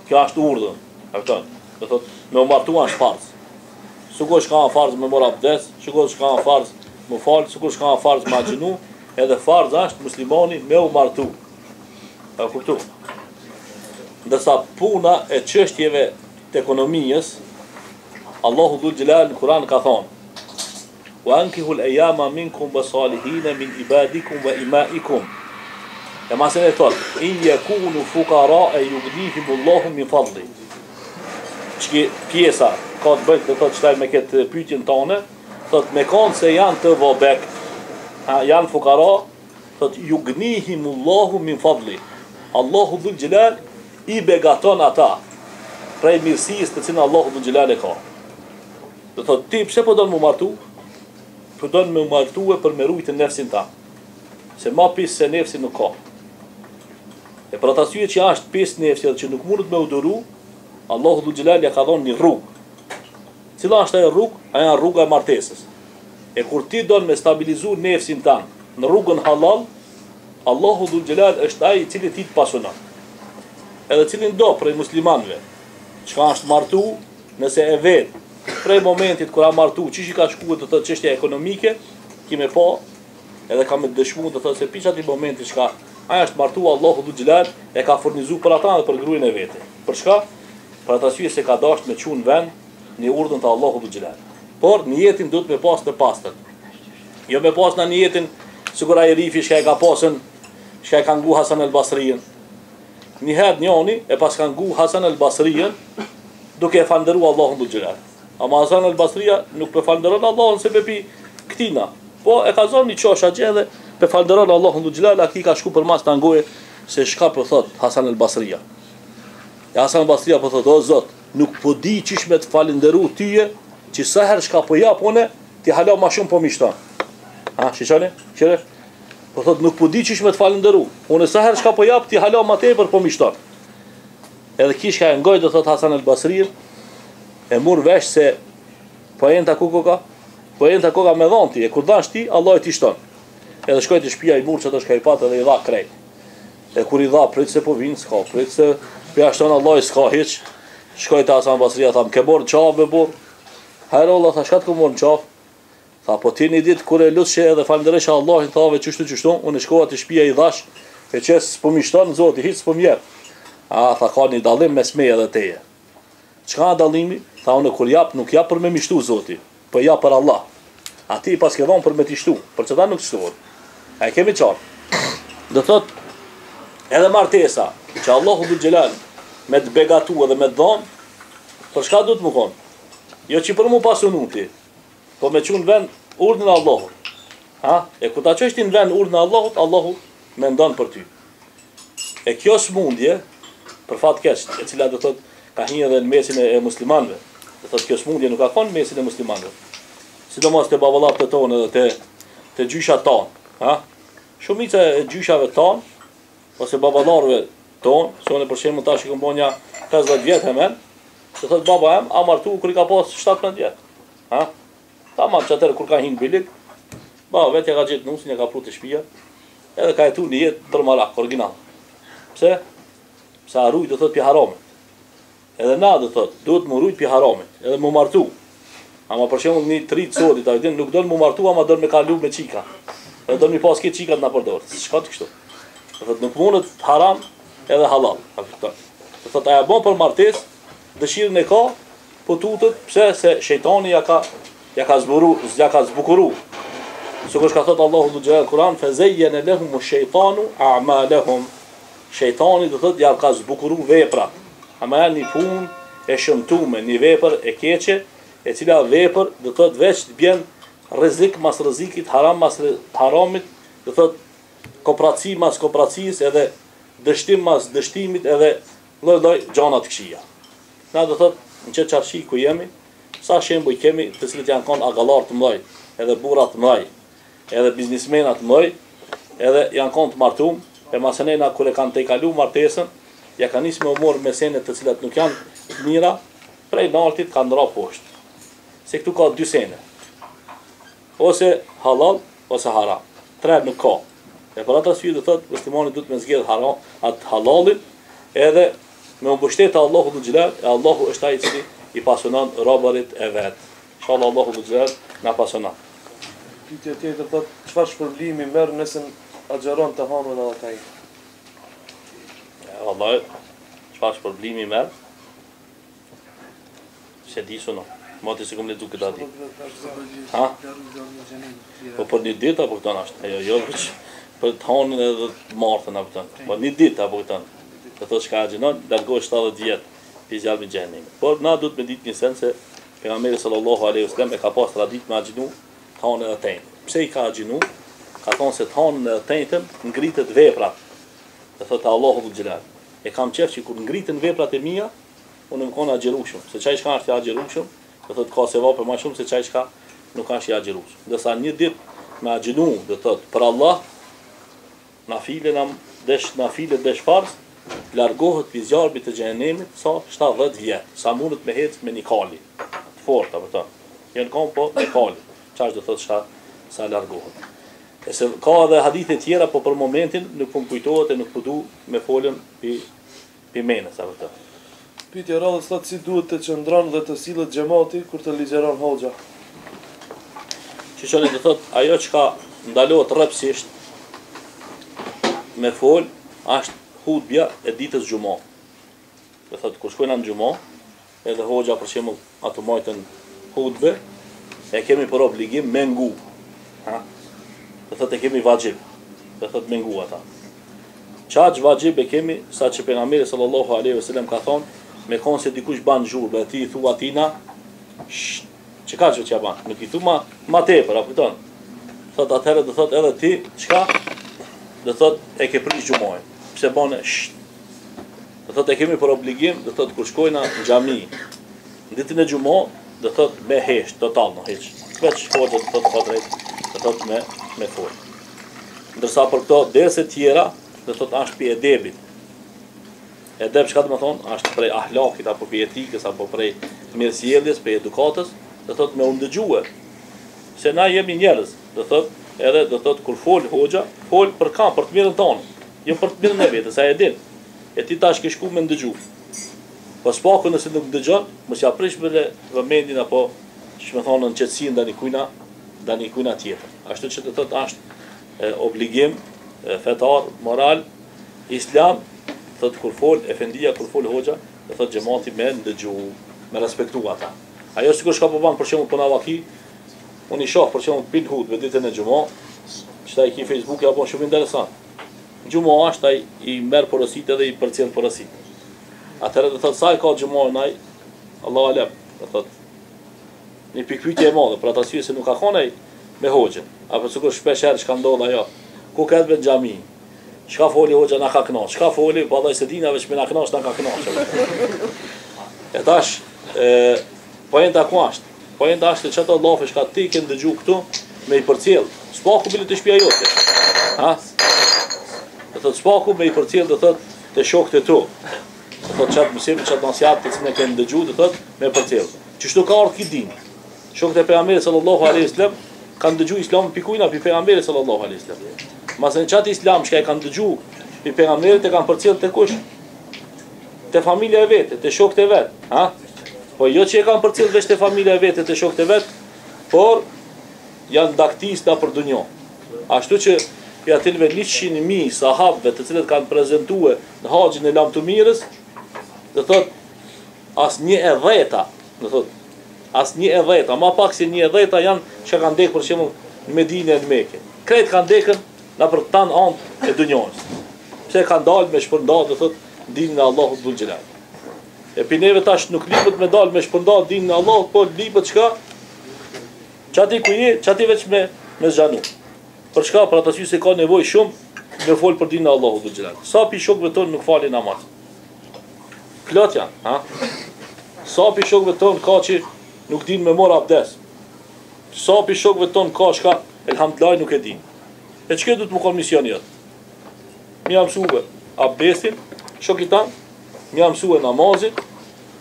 Kjo është urdhën. E kupton? Do thotë, me u martu është farz. Sikur shka farz me mor abdes, sikur shka farz me fal, sikur shka farz me xhinu, edhe farz është muslimani me u martu. E kuptu? Ndërsa puna e çështjeve të ekonomisë, Allahu dhul Jalal në Kur'an ka thonë: "Wa ankihu al-ayama minkum was-salihin min ibadikum wa imaikum." E masën e thotë, "In yakunu fuqara yughnihimullahu min fadli." Çka pjesa ka të bëjë, do të thotë me këtë pyetjen tonë, thotë me kanë se janë të vobek, janë fuqara, thotë yughnihimullahu min fadli. Allahu dhul Jalal i begaton ata prej mirësisë të cilën Allahu dhul Jalal e ka. Do thotë ti pse po don më martu? Po don më martue për me rujtë nefsin ta. Se ma pis se nefsi nuk ka. E për atë arsye që është pis nefsi dhe që nuk mundet me udhëru, Allahu dhul Jalal ja ka dhënë një rrugë. Cila është ajo rrugë? Ajo rruga e martesës. E kur ti don me stabilizu nefsin tan në rrugën halal, Allahu dhul Jalal është ai i cili ti të pasunon. Edhe cilin do prej muslimanëve, çka është martu, nëse e vet, prej momentit kur a martu, çish i ka shkuar të thotë çështja ekonomike, kimë pa, edhe ka me dëshmuar të thotë se piç aty momenti çka ai është martu, Allahu dhul Jalal e ka furnizuar për ata dhe për gruën e vet. Për çka? Për atë arsye se ka dashur me çun vend në urdhën të Allahu dhul Jalal. Por në jetën duhet me pas të pastër. Jo me pas në jetën sikur ai rifi që e ka pasën, që e ka ngu Hasan al-Basriin. Një herë njëri e pas ka ngu Hasan al-Basriin duke e falënderuar Allahun dhul Jalal. Ama Hasan al-Basria nuk pe falënderon Allahun se bepi këtina. Po e ka zonë një qosha gjë dhe pe falënderon Allahun dhul Jalal, aki ka shku për mas të angoje se shka po thot Hasan al-Basria. E Hasan al-Basria po thot, o Zot, nuk po di qish me të falënderu tyje, që sa herë shka po japone, ti hala ma shumë po mishton. Ha, shishani? Qire? Po thot, nuk po di qish me të falënderu. Unë sa herë shka po jap, ti hala ma tepër po mishton. Edhe kish ka ngoj, do thot Hasan al-Basri, e mur vesh se po enta ku koka? Po enta koka me dhanti, e kur dhash ti, Allah e ti shton. Edhe shkoj të shtëpia i mur që të shka i pat edhe i dha krejt. E kur i dha, prit se po vinë, s'ka, prit se pja shton Allah i s'ka hiq. Shkoj të Hasan al-Basria, tha, m'ke borë në qafë me borë. Hajro Allah, tha, shka të ku morë në qafë? Tha, po ti një ditë kur e lutshe edhe falënderesha Allahin, thave qështu, unë shkova të shtëpia i dhash, e që s'po mi shton, Zoti, hiq s'po mjerë. A, tha, ka një dallim mes meje dhe teje. Çka dallimi? Tha, unë kur jap, nuk jap për me mishtu Zoti, po jap për Allah. A ti pas ke dhon për me t'i shtu, për çfarë nuk shtohet. A e kemi qartë. Do thot, edhe martesa, që Allahu dhul Jalal me të begatu edhe me të dhon, për çka duhet më kon? Jo që për mu pasunu ti, po me çun vend urdhën e Allahut. Ha? E kur ta çosh ti në vend urdhën e Allahut, Allahu mendon për ty. E kjo smundje, për fat keq, e cila do thot ka hyrë edhe në mesin e muslimanëve. Do thotë kjo smundje nuk ka qenë në mesin e muslimanëve. Sidomos te baballarët tonë edhe te gjyshat tonë, ha? Shumica e gjyshave tonë ose baballarëve tonë, sonë për shembull tash që mbonja 50 vjet hemen, do thotë baba em a martu kur i ka pas 17 vjet. Ha? Tamam çatër kur ka hin bilik, baba vetë ka gjetë nusin, e ka pru të shtëpia, edhe ka jetu një jetë dormarak original. Pse? Sa rruj do thotë pi haramit. Edhe na do thot, duhet më rujt pi haramit, edhe më martu. Ama për shembull një trit sodit, a din, nuk don më martu, ama don me kalu me çika. Edhe don mi pas këtë çikat na përdor. Çka të kështu? Do thot nuk mundet haram edhe halal. A kupton? Do thot aja bon për martesë, dëshirën e ka, po tutet pse se shejtani ja ka ja ka zbukuru. Sikur ka thot Allahu në Gjelal Kur'an, "Fazayyana lahum ash-shaytanu a'malahum." Shejtani do thot ja ka zbukuru veprat. Ama janë një punë e shëmtuar, një vepër e keqe, e cila vepër do thot veç të bjen rrezik mas rrezikit, haram mas haramit, do thot kooperaci mas kooperacisë, edhe dështim mas dështimit, edhe lloj-lloj gjëra të këqija. Na do thot në çet çarshi ku jemi, sa shembuj kemi të cilët janë kanë agallar të mëdhej, edhe burra të mëdhej, edhe biznismena të mëdhej, edhe janë kanë të martuar, e masenena kur e kanë të kalu martesën, ja kanë nisë me umor mesenet të cilat nuk janë të mira, prej nartit kanë ndra poshtë. Se këtu ka dy sene. Ose halal, ose haram. Tre nuk ka. E për atë arsye do thotë muslimani duhet me zgjedh haram, atë halalin, edhe me mbështetë Allahu Dhul Xhelal, e Allahu është ai i cili i pasionon robërit e vet. Inshallah Allahu Dhul Xhelal na pasionon. Pyetja tjetër thotë çfarë shpërblimi merr nëse agjeron të hanën edhe taj? Allah, çfarë shpërblimi merr? Se di sono. Moti se kom le duke dati. Ha? Po për një ditë apo këtan ashtë? Jo, për të hanën edhe të martën apo këtan. Po një ditë apo këtan. Të thotë shka agjenon, largohë 70 vjetë për zjarë me gjenim. Por na duhet me ditë një sen se pejgamberi sallallahu alaihi wasallam e ka pas tradit me agjinu të hanën edhe tenjë. Pse i ka agjinu? Ka thonë se të hanën edhe tenjëtën ngritet veprat. Të thotë Allahu Dhul Xhelal. E kam qef që kur ngritën veprat e mia, unë më konë agjerushëm. Se qaj shka është i agjerushëm, dhe thotë ka se vapë ma shumë se qaj shka nuk është i agjerushëm. Dësa një dit me agjenu, dhe thotë për Allah, na file desh farz, largohet për zjarbit të gjenemit sa 70 vjetë, sa mundet me hecë me një kali, të forta për ta. Jënë kam po me kali, qash dhe thotë shka sa largohet. E se ka edhe hadithe tjera, po për momentin nuk po më kujtohet e nuk po du me folën për mene, sa për ta. Pyetja radhës thotë si duhet të qëndron dhe të sillet xhamati kur të ligjeron hoxha. Që të thotë ajo që ka ndalohet rrepsisht me fol, është hutbja e ditës xhumo. Do thotë kur shkojnë në xhumo, edhe hoxha për shembull ato majtën hutbe, e kemi për obligim me ngu. Ha? Do thotë e kemi vajib. Do thotë me ngu ata. Çaj vajib e kemi sa që pejgamberi sallallahu alaihi wasallam ka thonë, me konë se dikush banë zhurbe, ti i thua atina, që ka që ja banë, nuk i thu ma tepër, a këtonë. Thot atëherë dhe thot edhe ti, qka? Dhe thot e ke prish gjumojnë, pse bane Dhe thot e kemi për obligim, dhe thot kur shkojna në xhami, në ditën e gjumoj, dhe thot me hesht, total në heq. Veç hoxha dhe thot ka drejt, dhe thot me fol. Ndërsa për këto derse tjera, dhe thot ashtë pi edebit. Edeb çka do të thonë, është prej ahlakit apo prej etikës apo prej mirësjelljes, prej edukatës, do thotë me u ndëgjue. Se na jemi njerëz, do thotë, edhe do thotë kur fol hoxha, fol për kam, për të mirën tonë, jo për të mirën e vetes, sa e din. E ti tash ke shku me ndëgju. Po s'paku nëse nuk dëgjon, mos ja prish me vëmendjen apo ç'më thonë në qetësi ndani kujna tjetër. Ashtu që do thotë është obligim fetar, moral, islam. Thot kur fol efendia, kur fol hoxha, dhe thot xhamati me ndëgju, me respektu ata. Ajo sikur shka po ban për shembull puna vaki, unë i shoh për shembull pin hutbë ditën e xhumo, çta i ki Facebook apo shumë interesant. Xhumo është ai i merr porositë dhe i përcjell porositë. Atëherë do thot sa i ka xhumo nai, Allahu alem, do thot një pikpyetje e madhe, për atë arsye se nuk ka qenë me hoxhën, apo sikur shpesh herë çka ndodh ajo, ku ka vetë xhami. Çka foli hoxha na ka kënaq, çka foli, vallai se dina veç me na kënaq, na ka kënaq. E tash, poenta ku është? Poenta është se çato llofesh ka ti që ndëgju këtu me i përcjell. Spaku bile të shtëpia jote. Ha? Do thot spaku me i përcjell, do thot te shokët e tu. Do thot çat mësim, çat nasihat që ne kemi ndëgju, do thot me përcjell. Çështu ka ardhur këtë dinë. Shokët e pejgamberit sallallahu alaihi wasallam kanë dëgju Islamin pikujna pi pejgamberit sallallahu alaihi wasallam. Masën qatë islam që e kanë dëgju për pejgamberit e kanë përcjell të kush? Të familja e vete, të shokët e vetë. Ha? Po jo që e kanë përcjell veç të familja e vete, të shokët e vetë, por janë daktista për dunjo. Ashtu që për atilve 100.000 sahabëve të cilët kanë prezentue në haxhin e lam të mirës, dhe thot, as 1/10, dhe thot, As 1/10, ma pak se 1/10 janë që kanë ndekë për shembull në Medinë e në Mekë. Kretë kanë ndekën na për tan anë e dunjës. Pse kanë dalë me shpërndarë, do thotë dinën e Allahut dhul xhelal. E pinëve tash nuk libet me dalë me shpërndarë dinën e Allahut, po libet çka? Çati ku je, çati veç me zhanu. Për çka? Për atë se ka nevojë shumë me fol për dinën e Allahut dhul xhelal. Sa pi shokëve tonë nuk falin namaz. Plot janë, ha? Sa pi shokëve tonë ka që nuk din me mor abdes. Sa pi shokëve tonë ka shka elhamdullah nuk e din. E çka do të më kon misioni jot? Mi jam mësue abdesin, shokit tan, mi jam mësue namazin,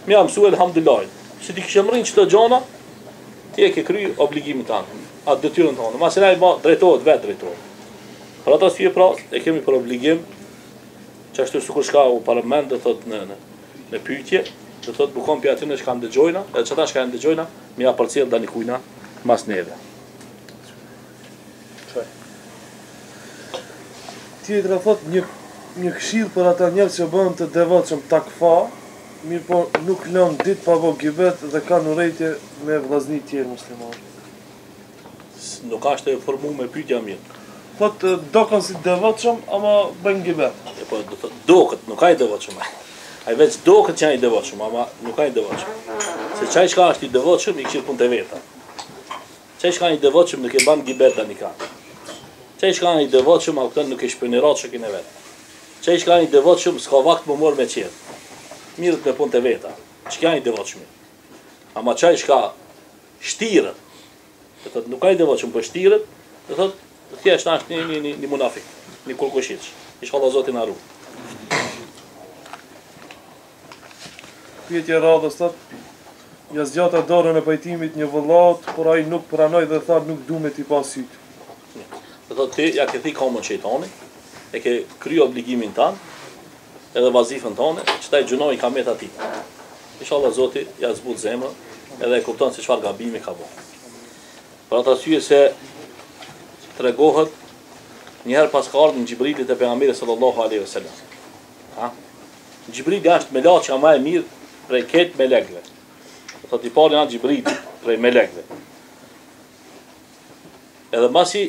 mi jam mësue elhamdullah. Si ti kishe mrin çto gjona, ti e ke kry obligimin tan, atë detyrën tonë. Masë ai drejtohet vetë drejtohet. Për ata si pra e kemi për obligim çashtu sikur shka u parlament do thot në pyetje, do thot bukon pi aty në shka ndëgjojna, edhe çata shka ndëgjojna, mi ja përcjell dani kujna mas neve. Tjetra thot një këshill për ata njerëz që bëhen të devotshëm takfa, mirë po nuk lën ditë pa vë gibet dhe kanë urrëtie me vllazëni tjerë muslimanë. Nuk është e formuar me pyetja mirë. Thot dokën si devotshëm, ama bën gibet. Po do thot dokët, nuk ai devotshëm. Ai veç dokët që ai devotshëm, ama nuk ai devotshëm. Se çaj çka është i devotshëm i kishte punë të veta. Çaj çka i devotshëm nuk e ban gibet tani ka. Çaj çka i devotshëm au këtë nuk e shpënirat shokin e vet. Çaj çka i devotshëm s'ka vakt më mor me qetë. Mirët me punë të veta. Çka i devotshëm. Ama çaj çka shtirët. Do thot nuk ai devotshëm, po shtirët, do thot thjesht është një munafik, një kurkushiç. Inshallah Zoti na ruaj. Pyetja radhës thot, ja zgjata dorën e pajtimit një vëllaut, por ai nuk pranoi dhe tha nuk du me t'i pas syt. Do thot ti ja ke thi komën shejtani, e ke kry obligimin tan, edhe vazifën tonë, që ta i gjunoj kamet atij. Inshallah Zoti ja zbut zemrën, edhe e kupton se çfarë gabimi ka bërë. Për atë arsye se tregohet njëherë pas ka ardhur Xhibrili te pejgamberi sallallahu alaihi wasallam. Ha? Xhibrili është melaçka më e mirë prej ketë melekëve. Do thotë i pari janë Xhibrili prej melekëve. Edhe masi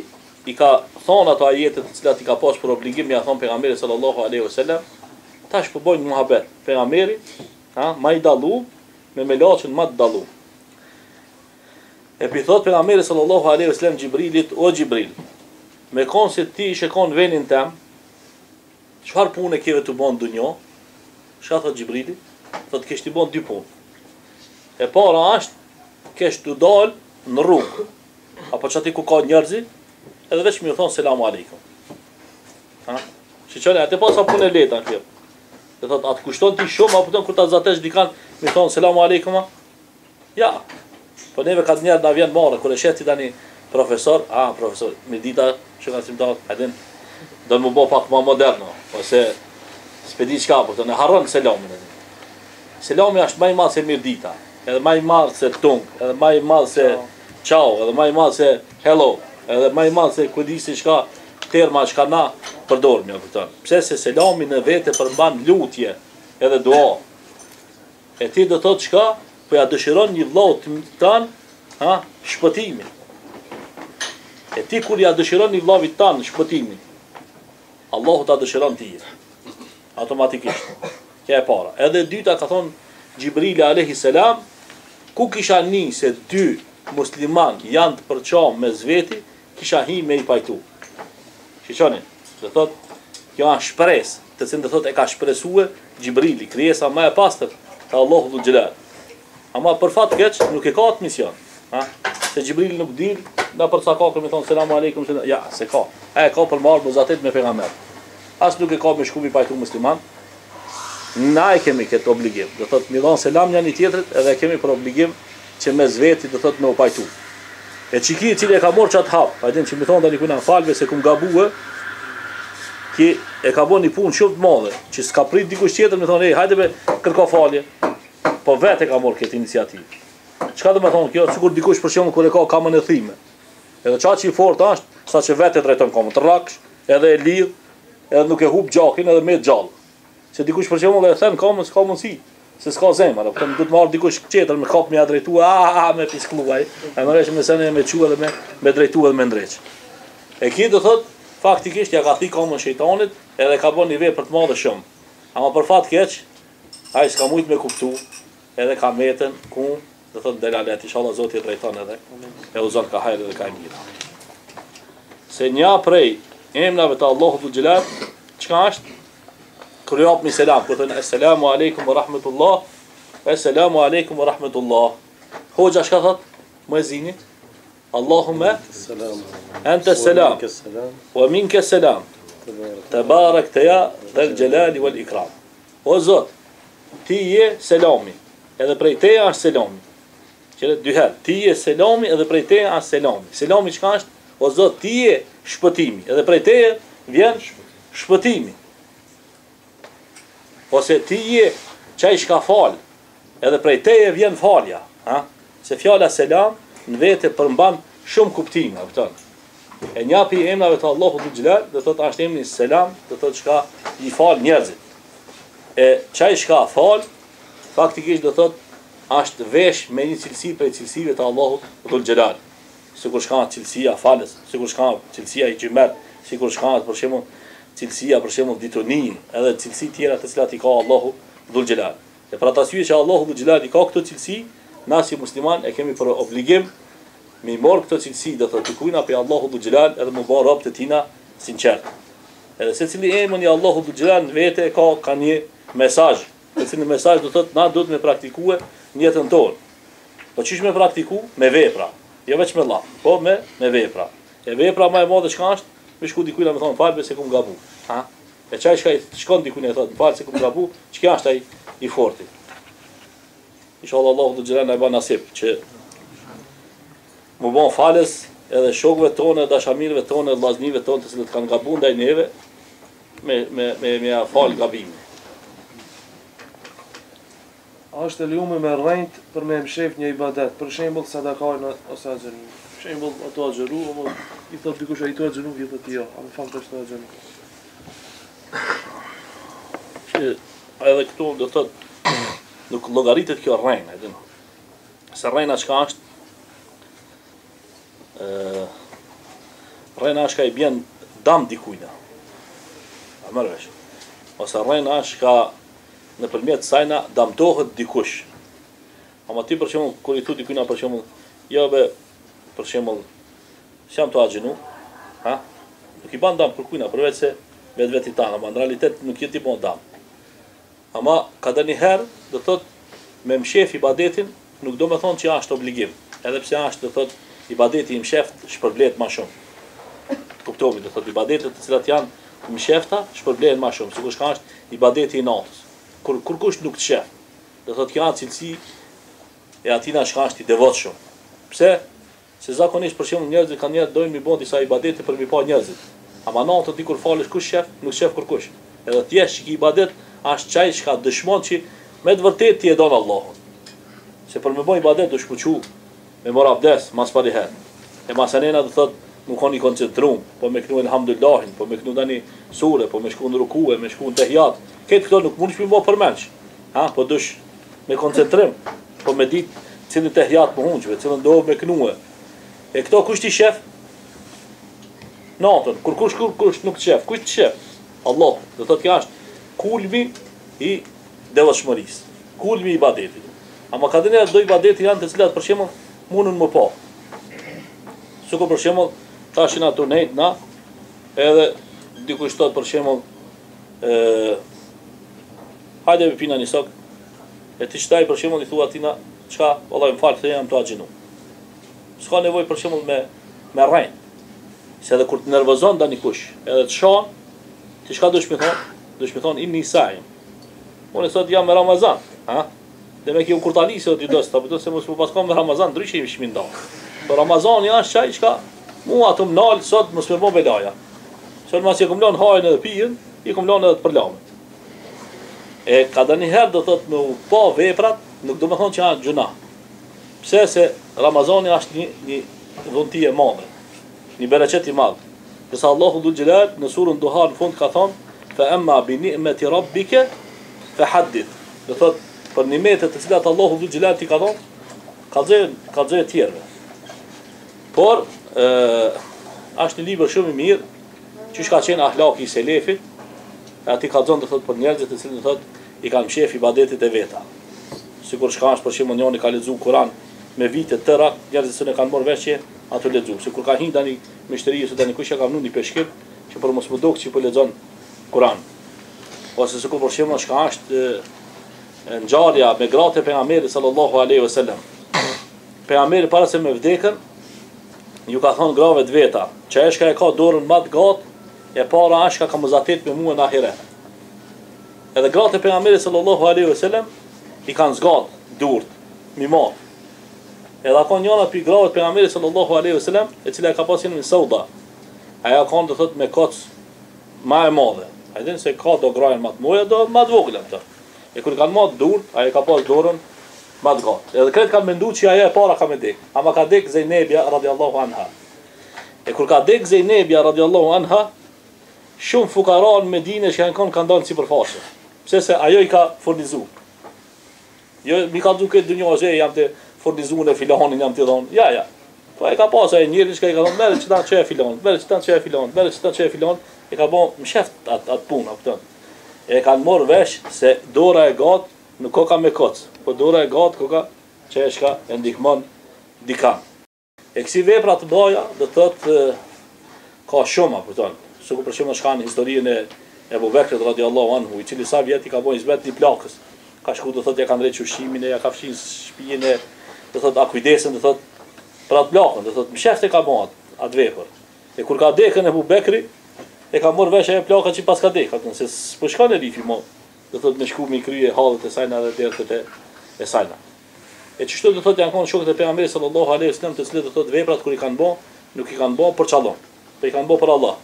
i ka thonë ato ajete të cilat i ka pas për obligim ja thon pejgamberi sallallahu alaihi wasallam, tash po bojnë muhabet. Pejgamberi, ha, më i dallu me melaçën më të dallu. E pi thot pejgamberi sallallahu alaihi wasallam Xhibrilit, o Xhibril, me konë se ti shekon venin tem, çfarë punë ke vetë të bën në dunjë? Çka thot Xhibrili? Thot kesh të bën dy punë. E para është kesh të dal në rrugë, apo çati ku ka njerëzi, edhe veç më thon selam aleikum. Ha? Shiçoni atë pas sa punë leta kjo. Do thot atë kushton ti shumë apo ton kur ta zatesh dikan më thon selam aleikum? Ja. Po neve ka njerë na vjen marrë, kur e shet si tani profesor, profesor, me dita që kanë simtar, adin, do në më bo pak ma moderno, ose s'pedi qka, po të në harron selamin. Selami është maj madhë se mirë dita, edhe maj madhë se tung, edhe maj madhë se ciao, edhe maj madhë se hello, edhe maj madhë se kudisi qka terma qka na përdorëm, ja këtën. Pse se selami në vete përmban lutje edhe dua. E ti do thot qka, po ja dëshiron një vllau tan, shpëtimin. E ti kur ja dëshiron një vllavit tan shpëtimin, Allahu ta dëshiron ti. Automatikisht. Kjo e para. Edhe dyta ka thon Xhibrili alayhi salam, ku kisha një se dy musliman janë të përçam me zveti, kisha hi me i pajtu. Shiqoni, do thot, kjo është shpresë, të cilën do thot e ka shpresue Xhibrili, krijesa më e pastër të Allahut dhul xhelal. Ama për fat keq nuk e ka atë mision, ha? Se Xhibrili nuk din, na për sa ka me thon selam aleikum, ja, se ka. E ka për marrë muzatet me pejgamber. As nuk e ka me shku mi pajtu musliman. Na e kemi këtë obligim. Do thot mi dhon selam njëri tjetrit, edhe kemi për obligim që me zveti do thot me u pajtu. E çiki i cili e ka marrë çat hap, a din që mi thon tani ku na falve se kum gabue, ki e ka bën një punë shumë të madhe, që s'ka prit dikush tjetër me thon, hajde me kërko falje. Po vetë ka marrë këtë iniciativë. Çka do të thonë kjo? Sikur dikush për shembull kur e ka kamën e thime. Edhe çaçi i fortë është, saqë vetë drejton kamën të rraksh, edhe e lidh, edhe nuk e hub gjakin edhe me gjallë. Se dikush për shembull e thën kamën s'ka mundsi. se s'ka zemër, apo do të marr dikush tjetër me kap me ia drejtua, me piskluaj, e merresh me sene me çuar dhe me drejtuar dhe me ndreç. E kjo do thot faktikisht ja ka thik komën shejtanit, edhe ka bën një vepër të madhe shumë. Ama për fat keq, ai s'ka mujt me kuptu, edhe ka metën ku do thot delalet, inshallah Zoti e drejton edhe. E uzon ka hajër dhe ka mirë. Se një prej emrave të Allahut dhul xhelal, çka është? Kur jap mi selam, kur thon assalamu alaykum wa rahmatullah, assalamu alaykum wa rahmatullah. Hoxha çka thot? Muezini Allahumma anta salam wa minka salam. Tabarakta ya dhal jalali wal ikram. O Zot, ti je selami, edhe prej teje është selami. Që dy herë, ti je selami edhe prej teje është selami. Selami çka është? O Zot, ti je shpëtimi, edhe prej teje vjen shpëtimi. Ose ti je çaj shka fal, edhe prej teje vjen falja, ha? Se fjala selam në vete përmban shumë kuptime, e kupton? E një pi emrave të Allahut dhul xhelal, do thotë është emri selam, do thotë çka i fal njerëzit. E çaj shka fal, faktikisht do thotë është vesh me një cilësi prej cilësive të Allahut dhul xhelal. Sikur shka cilësia falës, sikur shka cilësia i xhimer, sikur shka për shembull cilësia për shembull ditonin, edhe cilësi tjera të cilat i ka Allahu dhul xhelal. E për atë arsye që Allahu dhul xhelal i ka këto cilësi, na si musliman e kemi për obligim me marr këto cilësi, do thotë kujna pe Allahu dhul xhelal edhe më bën rob të tina sinqert. Edhe secili emri i Allahu dhul xhelal në vete ka një mesazh. Secili mesazh do thotë na duhet me praktikue në jetën tonë. Po çish me praktiku? Me vepra. Jo vetëm me Allah, po me vepra. E vepra më e madhe çka është? Me shku dikujt na më thon fal se kum gabu. Ha? E çaj shkon dikujt e thot fal se kum gabu, çka është ai i fortë. Inshallah Allahu do xhelal na bën nasip që më bën falës edhe shokëve tonë, dashamirëve tonë, vllaznive tonë të cilët kanë gabuar ndaj neve me fal gabimin. A është e lejuar me rrejt për me mshef një ibadet, për shembull sadakën ose axherin. Për shembull ato axheru, apo i thot dikush ai to axheru, i thot jo, a në fakt është axheru. Edhe këtu do thot nuk llogaritet kjo rrejna, e din. Se rrejna çka është? Rrejna është ka i bjen dam dikujna. A merr vesh. Ose rrejna është ka nëpërmjet sajna damtohet dikush. Ama ti për shembull kur i thu dikujna për shembull, jo be për shembull jam të axhinu, ha? Nuk i ban dam për kujna, përveç se vetveti tanë, ama në realitet nuk je ti bon dam. Ama ka dhe një herë, do thot me mshef ibadetin, nuk do me thonë që është obligim. Edhe pse është, do thot, ibadeti i msheft shpërblet ma shumë. Kuptomi, do thot, ibadetet të cilat janë mshefta shpërblet ma shumë, sikur shka është ibadeti i natës. Kur kush nuk të shef, do thot, kjo anë cilësi e atina shka është i devotshëm. Pse? Se zakonisht për shembull njerëzit kanë njerëz dojnë mi bën disa ibadete për mi pa njerëzit. Ama natën dikur falesh kush shef, nuk shef kurkush. Edhe ti që ki ibadet është çaj që dëshmon që me të vërtetë ti e don Allahun. Se për me bën ibadet do shkuçu me mor abdes mas pari herë. E masanena do thot nuk kanë i koncentruar, po me knu elhamdulillahin, po me knu tani sure, po me shku në rukue, me shku në tehiyat. Këtë këto nuk mundesh mi bë përmendsh. Ha, po dush me koncentrim, po me ditë cilin tehiyat po hunjve, cilën do me knue. E këto kush ti shef? Natën, kur kush nuk të shef, kush të shef? Allah, do thotë kjo është kulmi i devotshmërisë, kulmi i ibadetit. Ama ka dhënë do ibadeti janë të cilat për shembull mundun më pa. Sikur për shembull tashin ato nejt na, edhe dikush thot për shembull hajde me pina një sok, e ti shtaj për shembull i thua atina çka, vallahi më fal se jam të axhinu. S'ka nevojë për shembull me rrejt. Se edhe kur të nervozon dani kush, edhe të shoh, ti çka dush me thon? Dush me thon inni saim. Unë sot jam me Ramazan, ha? Dhe me kjo kurtali se ti do të thotë se mos po paskon me Ramazan, ndryshe i shmin do. Po Ramazani është çaj çka mua ato mnal sot mos më bë belaja. Sot mos e kum lën hajën edhe pijen, i kum lën edhe të përlamet. E ka dani herë do thotë me pa veprat, nuk do të thonë që janë gjuna. Pse se Ramazani është një dhunti e madhe, një bereqet i madh. Qësa Allahu dhul xhelal në surën Duha në fund ka thonë fa amma bi ni'mati rabbika fa haddith. Do thotë për nimetet të cilat Allahu Dhul Xhelal t'i ka dhënë, kallëzoj të tjerëve. Por është një libër shumë i mirë, që ka qenë ahlaki i selefit, ati kallëzon të thotë për njerëzit të cilët thotë i kanë mshef ibadetit e veta. Sikur shka është për shembull njëri ka lexuar Kur'an me vite të tëra, njerëzit që ne kanë marrë vesh që ato lexuar. Sikur ka hinë tani mishteri ose tani kush e ka vënë një peshkip që për mos më dok që po lexon Kur'an. Ose sikur për shembull shka është ngjarja me gratë e pejgamberit sallallahu alaihi wasallam. Pejgamberi para se me vdekën ju ka thonë grave të veta, që ai shka e ka dorën më të gatë, e para ashka ka mëzatet me mua në ahiret. Edhe gratë e pejgamberit sallallahu alaihi wasallam i kanë zgat durt, mi marr. Edhe ka njëra pi grave të pejgamberit sallallahu alaihi wasallam, e cila ka pasur në Sauda. Ajo ka të thotë me koc më e madhe. Ai din se ka do grajën më të mëdha, do më të vogla ato. E kur kanë marrë durt, ai ka pas dorën më të gatë. Edhe kretë kanë menduar që ajo e para ka me dek, ama ka dek Zejnebia radhiyallahu anha. E kur ka dek Zejnebia radhiyallahu anha, shumë fukara në Medinë që kanë dalë sipërfaqe. Pse se ajo i ka furnizuar. Jo mi ka duke dunjë jam të furnizuar në filanin jam të dhon. Ja. Po ai ka pas ai njëri që i ka thonë merr çta çe filan, merr çta çe filan, merr çta çe filan, e ka bën msheft atë punë kupton. E kanë marrë vesh se dora e gat nuk ka me koc, po dora e gat ka çeshka e ndihmon dikan. E kësi vepra të bëja do thotë ka shumë kupton. Sikur për shembull shkan historinë e Abu Bekrit radhiyallahu anhu, i cili sa vjet i ka bën izbet një plakës. Ka shku do thotë ja kanë rreth ushqimin e ja ka fshin shtëpinë do thotë akujdesën do thotë për atë plakën, do thotë mshefte ka bën atë vepër. E kur ka dekën e Abu Bekri, e ka marrë vesh ajo plaka që pas ka dekë, atë se s'po shkon e rifi më. Do thotë me shku me krye hallet e sajna dhe derët e sajna. E çështë do thotë janë kanë shokët e pejgamberit sallallahu alaihi wasallam të cilët do thotë veprat kur i kanë bën, nuk i kanë bën për çallon. Po i kanë bën për Allah.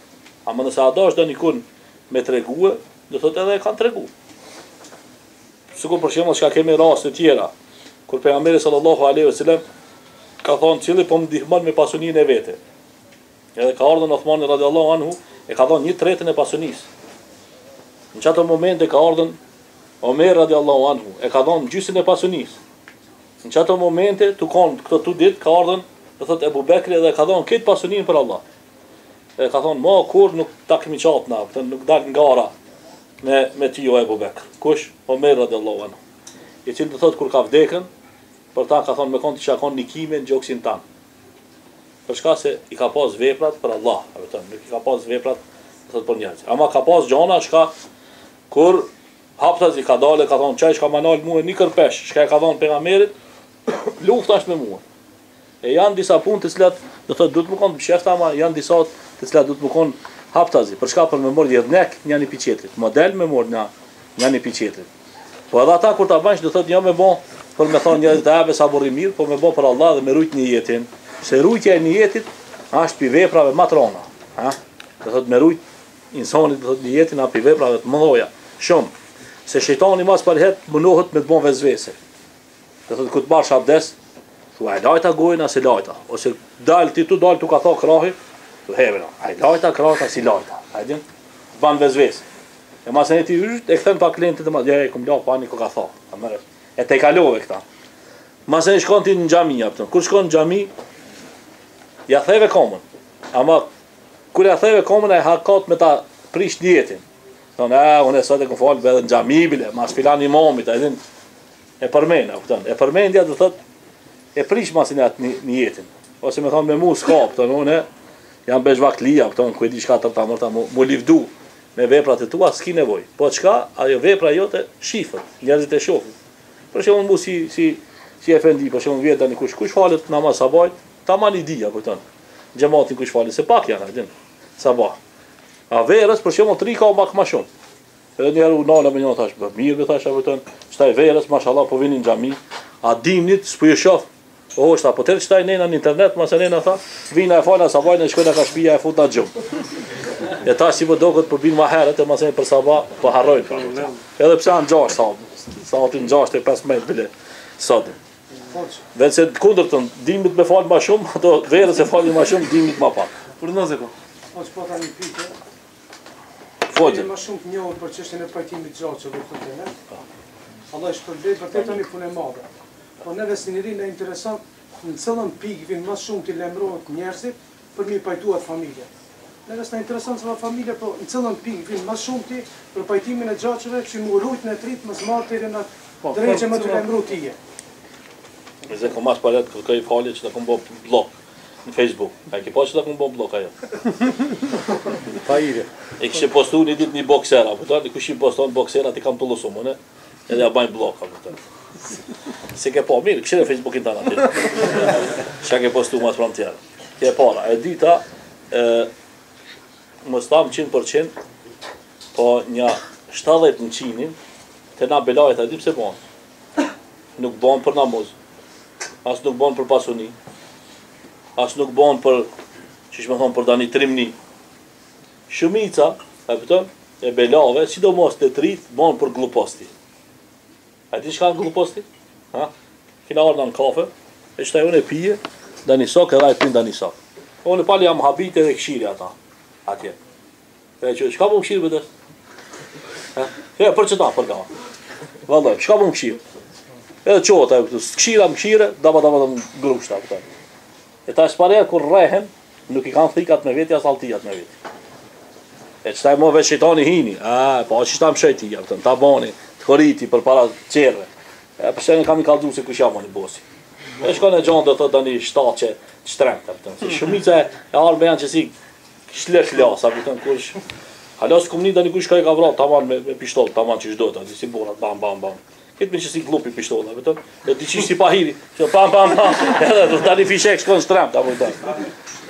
Ama nëse ado është donikun me tregue, do thotë edhe e kanë treguar. Sikur për shembull çka kemi raste të tjera, kur pejgamberi sallallahu alaihi wasallam ka thonë cili po më ndihmon me pasuninë e vete. Edhe ka ardhur Uthmani radhiyallahu anhu, e ka dhënë 1/3 e pasunisë. Në çato momente ka ardhur Omer radhiyallahu anhu, e ka dhënë gjysmën e pasunisë. Në çato momente këto ditë ka ardhur, do thotë Abu Bekri edhe ka dhënë këtë pasuninë për Allah. E ka thonë, ma kur nuk ta kemi qatë na, nuk dal ngara me ty o Abu Bekr. Kush? Omer radhiyallahu anhu. I cili do thotë kur ka vdekën, për ta ka thonë me konti që akon nikime në gjoksin tanë. Për shka se i ka pas veprat për Allah, nuk i ka pas veprat për njerëz. Ama ka pas gjona shka kur haptas i ka dale, ka thonë qaj shka manal muhe një kërpesh, shka e ka thonë pejgamberit, lufta është me muhe. E janë disa punë të cilat do thotë duhet më konë të shefta, ama janë disa të cilat duhet më konë haptazi. Për shka për me morë jednek një një piqetrit, model me morë një një piqetrit. Po edhe ata kur ta banjsh do thotë jo me bon për me thonë njerëzit e sa burri mirë, po me bon për Allah dhe me rujt një jetin. Se rujtja e një jetit është pi veprave matrona. Do thotë me rujt insonit do thotë një jetin a pi veprave të mëdhoja. Shumë. Se shejtani mas përhet munohet me të bon vezvese. Do thotë ku të marrësh abdes, thua ai lajta gojën as lajta, ose dal ti tu dal tu ka thon krahi, tu hevena. Ai lajta krahta si lajta. Ai din ban vezvese. E mas e ti e kthen pa klientë të madh, e kum la pani ku ka thon. E te kalove këta. Mas e shkon ti në xhami apo. Kur shkon në xhami, ja theve komën. Ama kur ja theve komën ai hakat me ta prish dietin. Thonë, unë sot e kam fal edhe në xhami bile, mas filan imamit, ai din e përmend, kupton? E përmendja do thotë e prish masin atë në jetin. Ose më thonë me mu s'ka, kupton? Unë jam bezhvaklia, kupton? Ku e di çka ta morta mu livdu me veprat e tua, s'ki nevojë. Po çka, ajo vepra jote shifët, njerëzit e shohin. Për shembull mu si efendi, për shembull vjet tani kush falet namaz sabah, tamam i dia, kupton? Xhamatin kush falet se pak janë, din. Sabah. A verës për shembull 3 ka më shumë. Edhe një herë u nala me një thash, mirë thash apo ton, staj verës, mashallah po vinin në xhami, a dimnit s'po e shoh. Është apo tërë staj nëna në internet, mos e nëna tha, vina e fala sabajin e shkojnë ka shtëpia e fut na xhum. E tash si po dokët po bin më herët e mos e për sabah, po harrojnë. Edhe pse janë 6 sa aty 6:15 bile sot. Vetë se kundërtën, dimit me fal më shumë, ato verës e falin më shumë, dimit më pak. Prognoze ko. Po tani pyetje. Fojë. Më shumë të njohur për çështjen e pajtimit të gjatë, do të thotë, Allah i shpërblet për të një punë e madhe. Po neve si njëri në interesant në cëllën pikë vinë më shumë të lemrohet njerëzit për mi pajtuat familje. Neve s'na interesant se familje, po në cëllën pikë vinë më shumë ti për pajtimin e gjaçëve që mu rujt në trit më smartë të në drejtë më të lemru tije. Nëse kom mas paret kërkoj falje që ta kom bo blok në Facebook. A ki po që ta kom bo blok ajo? Pa ire. E kështë postu një dit një boksera, i kush i poston boksera ti kam të lusumë, ne? Edhe ja bajnë blok, se ke po, mirë, kështë në Facebookin të në atyre. Qa ke postu mas pram tjera. Ke para, e dita, më stam 100%, po një 70 në qinin, të na belajt e di pse bon. Nuk bon për namuz, as nuk bon për pasuni, as nuk bon për, që shme thonë, për dani trimni. Shumica, e belave, sidomos të trit, bon për gluposti. A ti shka në gluposti? Kina orë në kafe, e qëta unë e pije, da një sok edhe e pin da një sok. Unë e pali jam habite dhe këshiri ata, atje. E që, qka po më këshiri bëdes? E, për qëta, për ka. Vëllaj, qka po më këshiri? Edhe qota, këshira më këshire, daba më grup shta. E ta shparer kur rehen, nuk i kanë thikat me veti, as altijat me veti. E qëta e mo veç shejtani hini, po qëta më shëjti, ta boni, koriti për para qerve. Përse në kam i kaldu se kush jam një bosi. E shkon e gjonë dhe të një shtatë që shtremt. Se shumica e arme janë që si shlet lasa, kush... Halas këmni dhe një kush ka i ka vrat, taman me pishtol, taman që shdojta, si borat, bam, bam, bam. Këtë me që si glupi pishtolla, dhe ti qish si pahiri, që pam, pam, pam, edhe të një fishek shkon shtremt,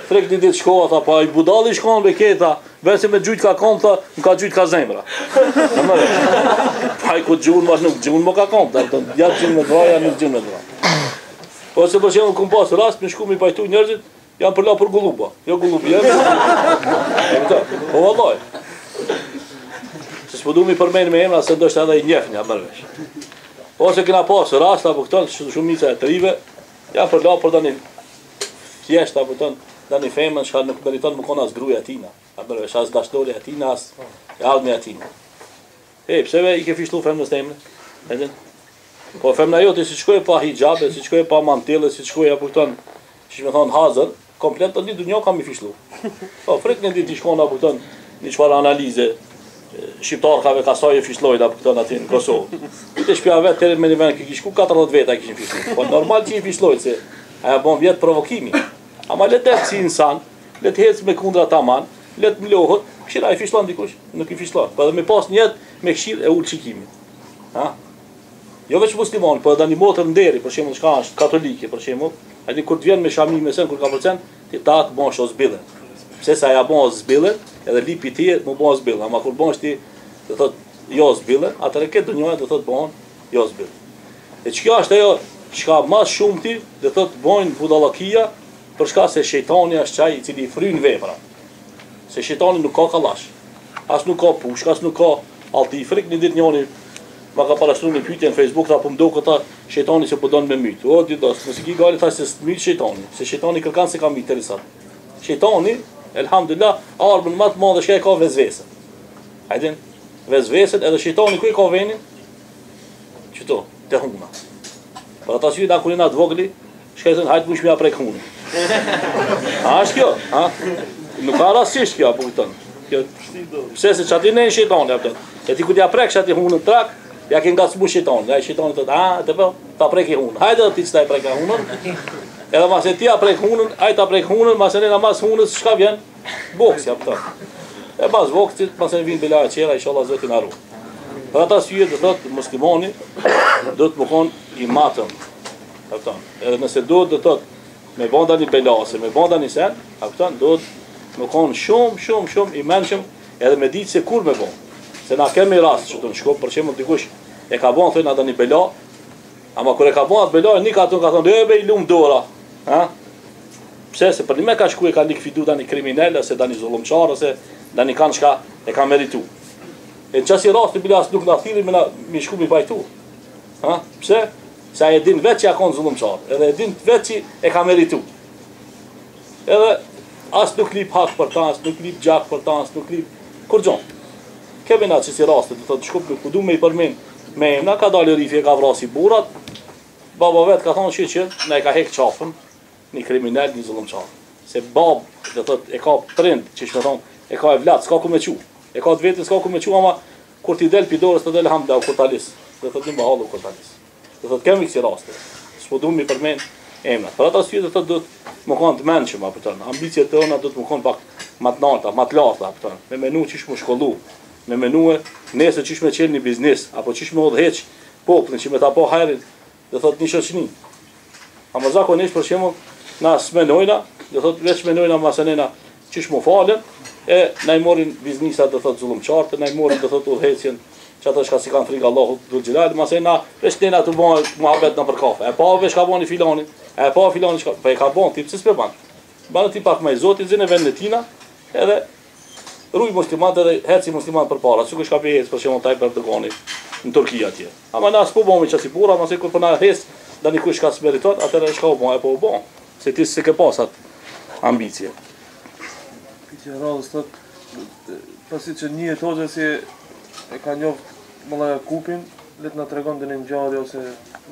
Frek një ditë shkoha, pa i budalli shkon me keta, vese me gjujt ka kom, më ka gjujt ka zemra. Pa i ku gjun, mas nuk gjun më ka kom, ja gjun me dra, ja nuk gjun me dra. Po se për shemë këm pasë rast, me shku me i pajtu njerëzit, janë përla për gulluba. Jo gullubi, po vallaj. Se s'po du mi përmeni me emra, se ndështë edhe i njefnja mërvesh. Po se kena pasë rast, apo këtën, shumica e trive, janë përla për da një thjesht, apo këtën, da një femën që nuk meriton më kona as gruja atina. A mërvesh, as dashtore atina, as ardhme atina. Pseve i ke fishtu femnës temne? Edin? Po femna jote si qkoj pa hijabe, si qkoj pa mantele, si qkoj apo këton, që me thonë hazër, komplet të një dunjo kam i fishlu. Po, frek një dit i shkona apo këton, një qfar analize, shqiptarkave kasaj e fishlojnë apo këton ati në Kosovë. Këtë shpja vetë, tërin me një venë, kishku 40 veta kishin fishlu. Po normal që i fishlojnë, se aja bon vjetë provokimi. Ama letë e si insan, letë hecë me kundra taman, letë mlohët, këshira i fishlon dikush, nuk i fishlon. Po edhe me pas njetë me këshirë e ullë qikimit. Jo veç muslimon, po edhe një motër nderi, për shemull shka është katolike, për shemull, a një kur të vjen me shami me sen, kur ka përcen, ta të bon shë o zbilën. Pse sa ja bon o zbilën, edhe lipi ti mu bon o zbilën. Ama kur bon shti, dhe thot, jo zbilën, atër e këtë dënjojë dhe thot bon, jo zbilën. E që kjo është ajo, qka mas shumë ti, dhe thot, bojnë budalakia, përshka se shejtani është qaj i cili fryn vepra. Se shejtani nuk ka kallash, as nuk ka pushk, as nuk ka altifrik. Një dit njoni ma ka parashtru një pyetje në Facebook, ta po mdo këta shejtani se po don me myt. O, didos, nësi ki gali tha se myt shejtani, se shejtani kërkan se ka myt të risat. Shejtani, elhamdulillah, arbën më të madhe shka e ka vezvesën. Hajdin, vezvesën edhe shejtani ku e ka venin? Qëto, te huna. Për ata që da kurina të vogli, shka e thënë, hajtë mush me ja prek hunin. A është kjo? Nuk ka rasisht kjo, apo këtën. Pse se që ati ne në shejtani, e ti ku t'ja prek që ati hunën trak, ja ke nga cmu shejtani. Ja i shejtani të të po, ta prek i hunën. Hajde dhe ti që ta i prek e hunën. Edhe mas e ti a prek hunën, hajtë ta prek hunën, mas e nena mas hunës, shka vjen? Boks, ja pëtën. E mas boksit, mas e në vinë bila e qera, inshallah zotin arru. Për ata syje dhe thot, muslimoni, do të më konë i matëm. Edhe nëse do të thot, me banda një belase, me banda një sen, do të më konë shumë i menqëm, edhe me ditë se kur me bon. Se na kemi rast që të në shkop, për që më të dikush e ka bon, thëjnë ada një bela, ama kër e ka bon atë bela, një ka thonë, e be i lumë dora. Pse, se për një me ka shku e ka likvidu da një kriminelle, se da një zullumqar, ose da një kanë shka e ka meritu. E në qësi rast të bilas nuk në thiri me shku mi bajtu. Pse? Se a e din vetë që ja konë zullumqar, edhe e din vetë që e ka meritu. Edhe as nuk lip hak për ta, as nuk lip gjak për ta, as nuk lip kur gjonë. Kemi na që si rastet, të shkup nuk du me i përmin me emna, ka dalë rifi e ka vrasi burrat, baba vet ka thonë që ne ka hek qafën, një kriminal, një zullumçar. Se bab, do thot, e ka prind, që shme thonë, e ka e vlat, s'ka ku me qu. E ka të vetën, s'ka ku me qu, ama kur ti del pidorës të del hamdau kur talis. Do thot, një më hallu kur talis. Do thot, kemi kësi raste. S'po du mi përmen emna. Për ata sfide, do thot, do të më kanë të menqëm, apëton. Ambicjet të ona do të më kanë pak ma të narta, ma të larta, apëton. Me menu qish më shkollu, me menu e nese qish me qenë një biznis, apo qish me udheq poplin, që me ta po hajrin, do thot, një shoqni. Ama zakonisht për shembull, na smenojna, do thot veç menojna masanena qish mu falen, e na i morin biznisat, do thot zullumçartë, na i morin, do thot udhëhecjen, që ata shka si kanë frikë Allahut dhul xhelal, masena veç nena të bën muhabet në për kafe. E pa veç ka bën filani, e pa filani çka, po e ka bën ti pse s'e bën. Bën ti pak më Zoti zinë vendin e tina, edhe ruj muslimanët edhe heci musliman përpara, sikur shka bëhet për shembull taj Erdogani në Turqi atje. Ama na s'po bëmi çasi burra, mos e kur po na hes dani kush ka smeritot, atëherë shka u bën, e po u bën. Se ti s'e ke pasat ambicie. Pyetja radhës thot, pasi që një hoxha si e ka njoft Molla Jakupin, le të na tregon një ngjarje ose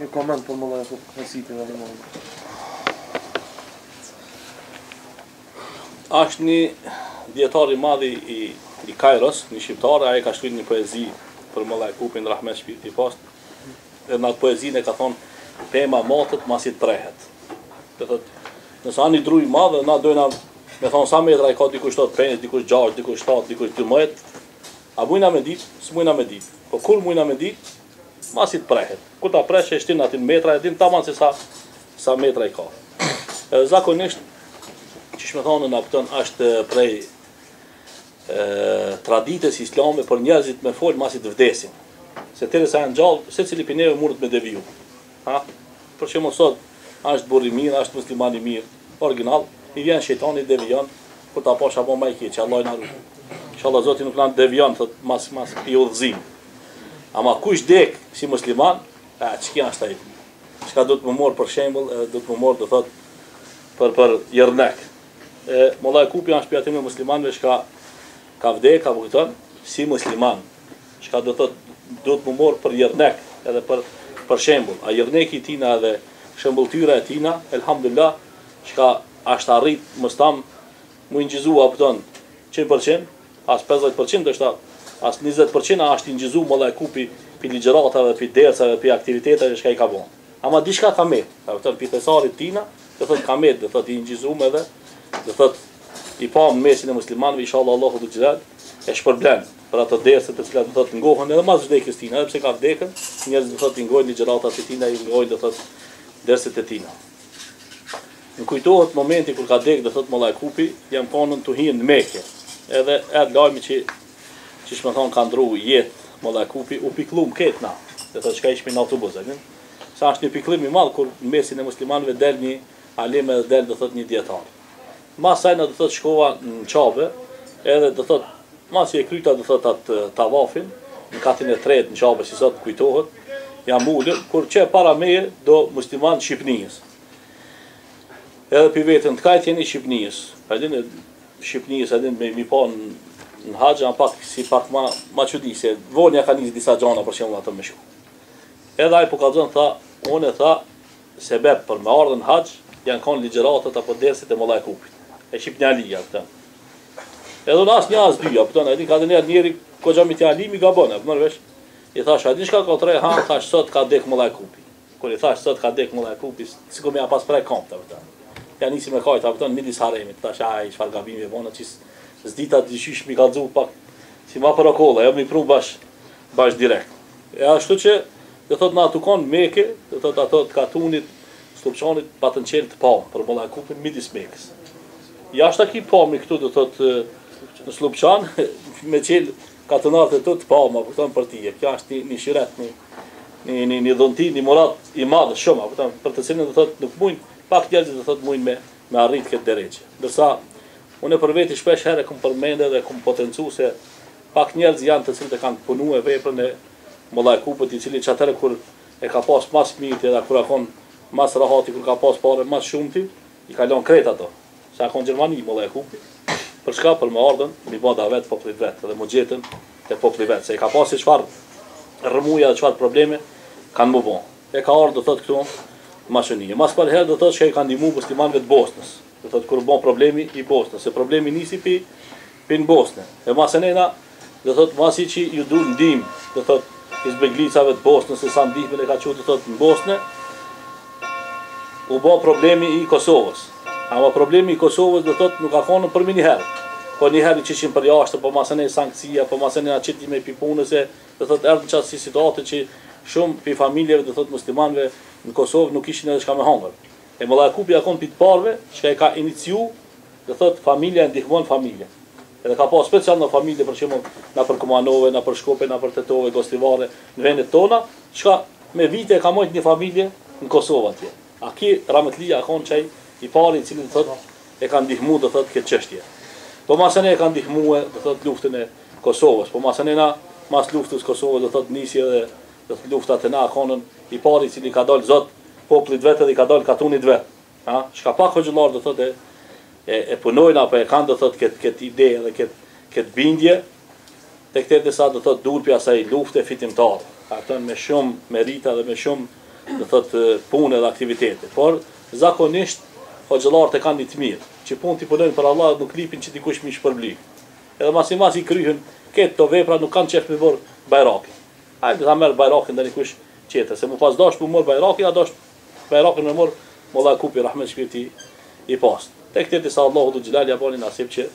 një koment për Molla Jakupin Hasipin edhe më. Është një dietar i madh i Kairos, një shqiptar, ai ka shkruar një poezi për Molla Jakupin, rahmet shpirti i past. Dhe në atë poezinë ka thonë pema matët masi trehet. Do thotë, nëse ani druj madh, na dojna me thonë sa metra i ka dikush 5, dikush 6, dikush 7, dikush 12. A mujna me dit, s'mujna me dit. Po kur mujna me dit, masi të prehet. Kur ta presh e shtin atin metra, e dim taman se sa metra i ka. Zakonisht, që shme thonë në apëton, është prej traditës islame për njerëzit me folë masi të vdesin. Se tëre sa e në gjallë, se cili për neve murët me deviju. Për që më sot, është burri mirë, është musliman i mirë, original, i vjen shejtani devijon, kur ta pash apo më i keq, Allah na ruaj. Inshallah Zoti nuk na devijon thot mas i udhëzim. Ama kush dek si musliman, çka është ai? Çka do të më mor për shembull, do të më mor do thot për Jernek. Molla Jakupi është pjatim e muslimanëve që ka vdek, ka vujton si musliman. Çka do thot do të më mor për Jernek, edhe për shembull, a Jerneki i tina edhe shembulltyra e tina, elhamdulillah, çka është arrit mostam mu ingjizu apëton 100%, as 50% është as 20% është ingjizu Molla Jakupi për ligjëratave, për dersave, për aktiviteteve që i ka bën. Ama diçka ka me, apëton për thesarit tina, do thot ka me, do thot i ingjizuam edhe, do thot i pa në mesin e muslimanëve, inshallah Allahu do xhelal e shpërblen për ato derse të cilat do thot ngohen edhe mas vdekjes tina, edhe pse ka vdekën, njerëzit do thot i ngojnë ligjëratat e tina, i ngojnë do thot derset e tina. Më kujtohet momenti kur ka dek, do thot Molla Jakupi, jam konën të hinë në Mekë. Edhe lajmi që shme thonë ka ndru jetë Molla Jakupi, u piklum ketë na. Do thot çka ishme në autobus, sa është një piklim i madh kur në mesin e muslimanëve del një alim edhe del do thot një dietar. Mas sajna do thot shkova në Qabe, edhe do thot masi e kryta do thot atë tavafin, në katin e tretë në Qabe, si sot kujtohet, jam ulur, kur që para meje do musliman Shqipnijës. Edhe për vetën të kajtë jeni Shqipnijës. Edhe Shqipnijës edhe me mi pa në haqë, pak si pak ma qudi, se vonja ka njës disa gjana për shemë atë me shku. Edhe ai po ka zonë, tha, unë e tha, sebeb për me ardhën haqë, janë kanë ligjëratët apo dersit e Molla Jakupit. E Shqipnjalija, pëtën. Edhe unë asë një asë dyja, pëtën, edhe ka dhe njeri kogjami të alimi ga bënë, për mërvesh. I thash, a di shka ka tre hanë, thash, sot ka dek Molla Jakupi. Kur i thash, sot ka dek Molla Jakupi, sikur me ja pas prej kamp të pëtën. Ja nisi me kajta, pëtën, midis haremit, tash, aj, çfarë gabimi e bona, që s'dita të gjysh mi ka dzu pak, si ma për okolla, jo mi pru bash direkt. E ashtu që, do thot na atukon Mekë, do thot ato të katunit, Slupçanit, patën qelë të pamë, për Molla Jakupin, midis Mekës. Jashtë aki pami këtu, do thot, në Slupçan, me qelë katunarët e të pamë, apëton për tije, kjo është një shiret, një dhunti, një morat i madhë shumë, apëton, për të cilën do thot nuk mujnë, pak njerëzit do thot mujnë me arrit këtë dereqe. Dërsa, unë për veti shpesh herë kum përmende dhe kum potencu se pak njerëz janë të cilët e kanë punu e veprën e Molla Jakupit, i cili çatëre kur e ka pas mas mirë edhe kur akon mas rahati, kur ka pas parë mas shumti, i ka lënë kret ato. Sa akon Gjermani Molla Jakupi, për çka për më ardhën, mi bë davet popullit vet, edhe më gjetën te populli vet, se i ka pasur çfarë rrëmuja dhe çfarë probleme kanë më bon. E ka ardhur do thot këtu mashënie. Mas për herë do thot që i kanë ndihmu muslimanëve të Bosnës. Do thot kur bon problemi i Bosnës, se problemi nisi pi në Bosnë. E masenena do thot masi që ju du ndihmë, do thot izbeglicave të Bosnës, se sa ndihmën e ka qenë do thot në Bosnë, u bon problemi i Kosovës. Ama problemi i Kosovës do thot nuk ka qenë për një herë. Po një herë që ishin për jashtë, po masene sankcia, po masene na qiti me pipunëse, do thot erdhën çast si situatë që shumë pi familjeve do thot muslimanëve në Kosovë nuk ishin edhe çka me hongër. E Molla Jakupi ja kon pi të parëve, që e ka iniciu, do thot familja ndihmon familje. Edhe ka pas special në familje për shembull na për Kumanove, na për Shkope, na për Tetove, Gostivare, në vendet tona, çka me vite e ka marrë një familje në Kosovë atje. Aki Rametlia ka qenë çaj i pari i cili do thot e ka ndihmuar do thot këtë çështje. Po masane e ka ndihmuar do thot luftën e Kosovës, po masane na mas luftës Kosovës do thot nisi edhe do thot luftat e na konën i pari i cili ka dal Zot popullit vetë dhe i ka dal katunit vet. Ha, çka pa xhollar do thot e punojnë apo e kanë do thot këtë ide dhe këtë bindje tek te sa do thot durpi asaj lufte fitimtare. Ata me shumë merita dhe me shumë do thot punë dhe aktivitete. Por zakonisht xhollarët e kanë një të mirë, që punë ti punojnë për Allah nuk lipin që dikush më shpërbly. Edhe masi kryhen këto vepra nuk kanë çeft me bor bajrakin. Hajde ta merr bajrakin ndaj dikush tjetër, se më pas dash po mor bajrakin, a dash bajrakin me mor Molla Jakupi rahmet shpirti i pas. Tek te sa Allahu do xhelal ja bani nasip që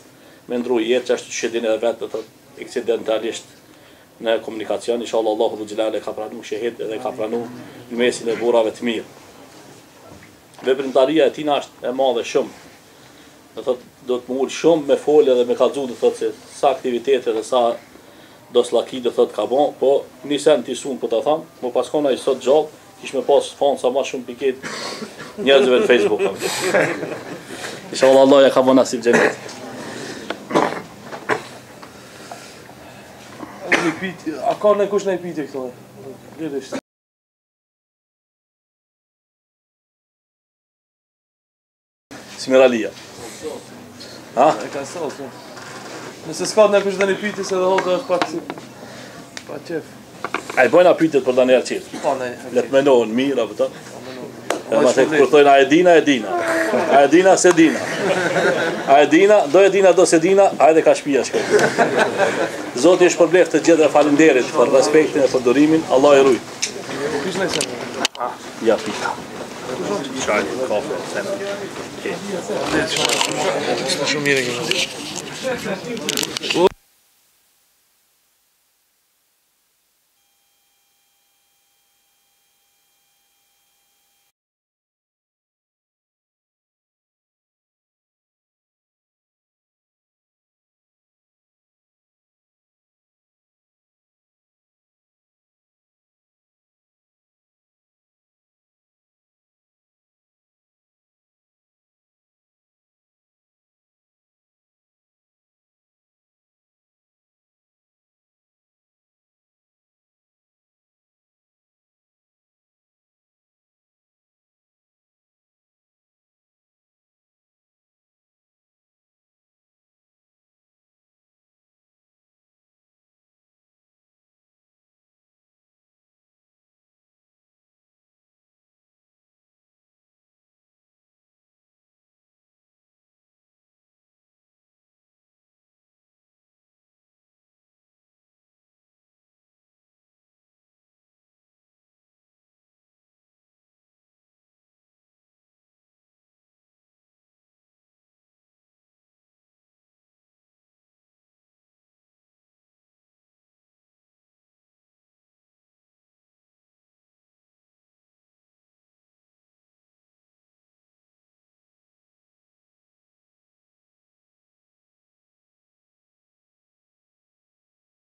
me ndruj jetë çashtu që din edhe vetë do eksidentalisht në komunikacion, inshallah Allahu do xhelal e ka pranuar shahid dhe ka pranuar në mesin e burrave të mirë. Veprimtaria e tina është e madhe shumë. Do thot do të mund shumë me folë dhe me kallzu do thot se sa aktivitete dhe sa doslaki do thot ka bon, po nisen ti sun po ta tham, po paskon ai sot gjallë, kish me pas fond sa më shumë piket njerëzve në Facebook. Inshallah Allah ja ka bon nasib xhenet. A ka në kush në i piti këto? Lidisht. Smiralia. Ha? E ka sot. Nëse s'ka në kush në i piti se dhe hoda është pak si... Pa qef. A i bojna pytet për Daniel Qit. Pa ne. Let menohen mirë, apo të? E ma të kërtojnë a e dina, e dina. A e dina, se dina. A e dina, do se dina, hajde ka shpia shkoj. Zoti është përbleft të gjithë dhe falinderit për respektin e përdorimin, Allah e rujt. Kish në i se? Ja pita. Çaj, kafe, sem. Shumë mirë.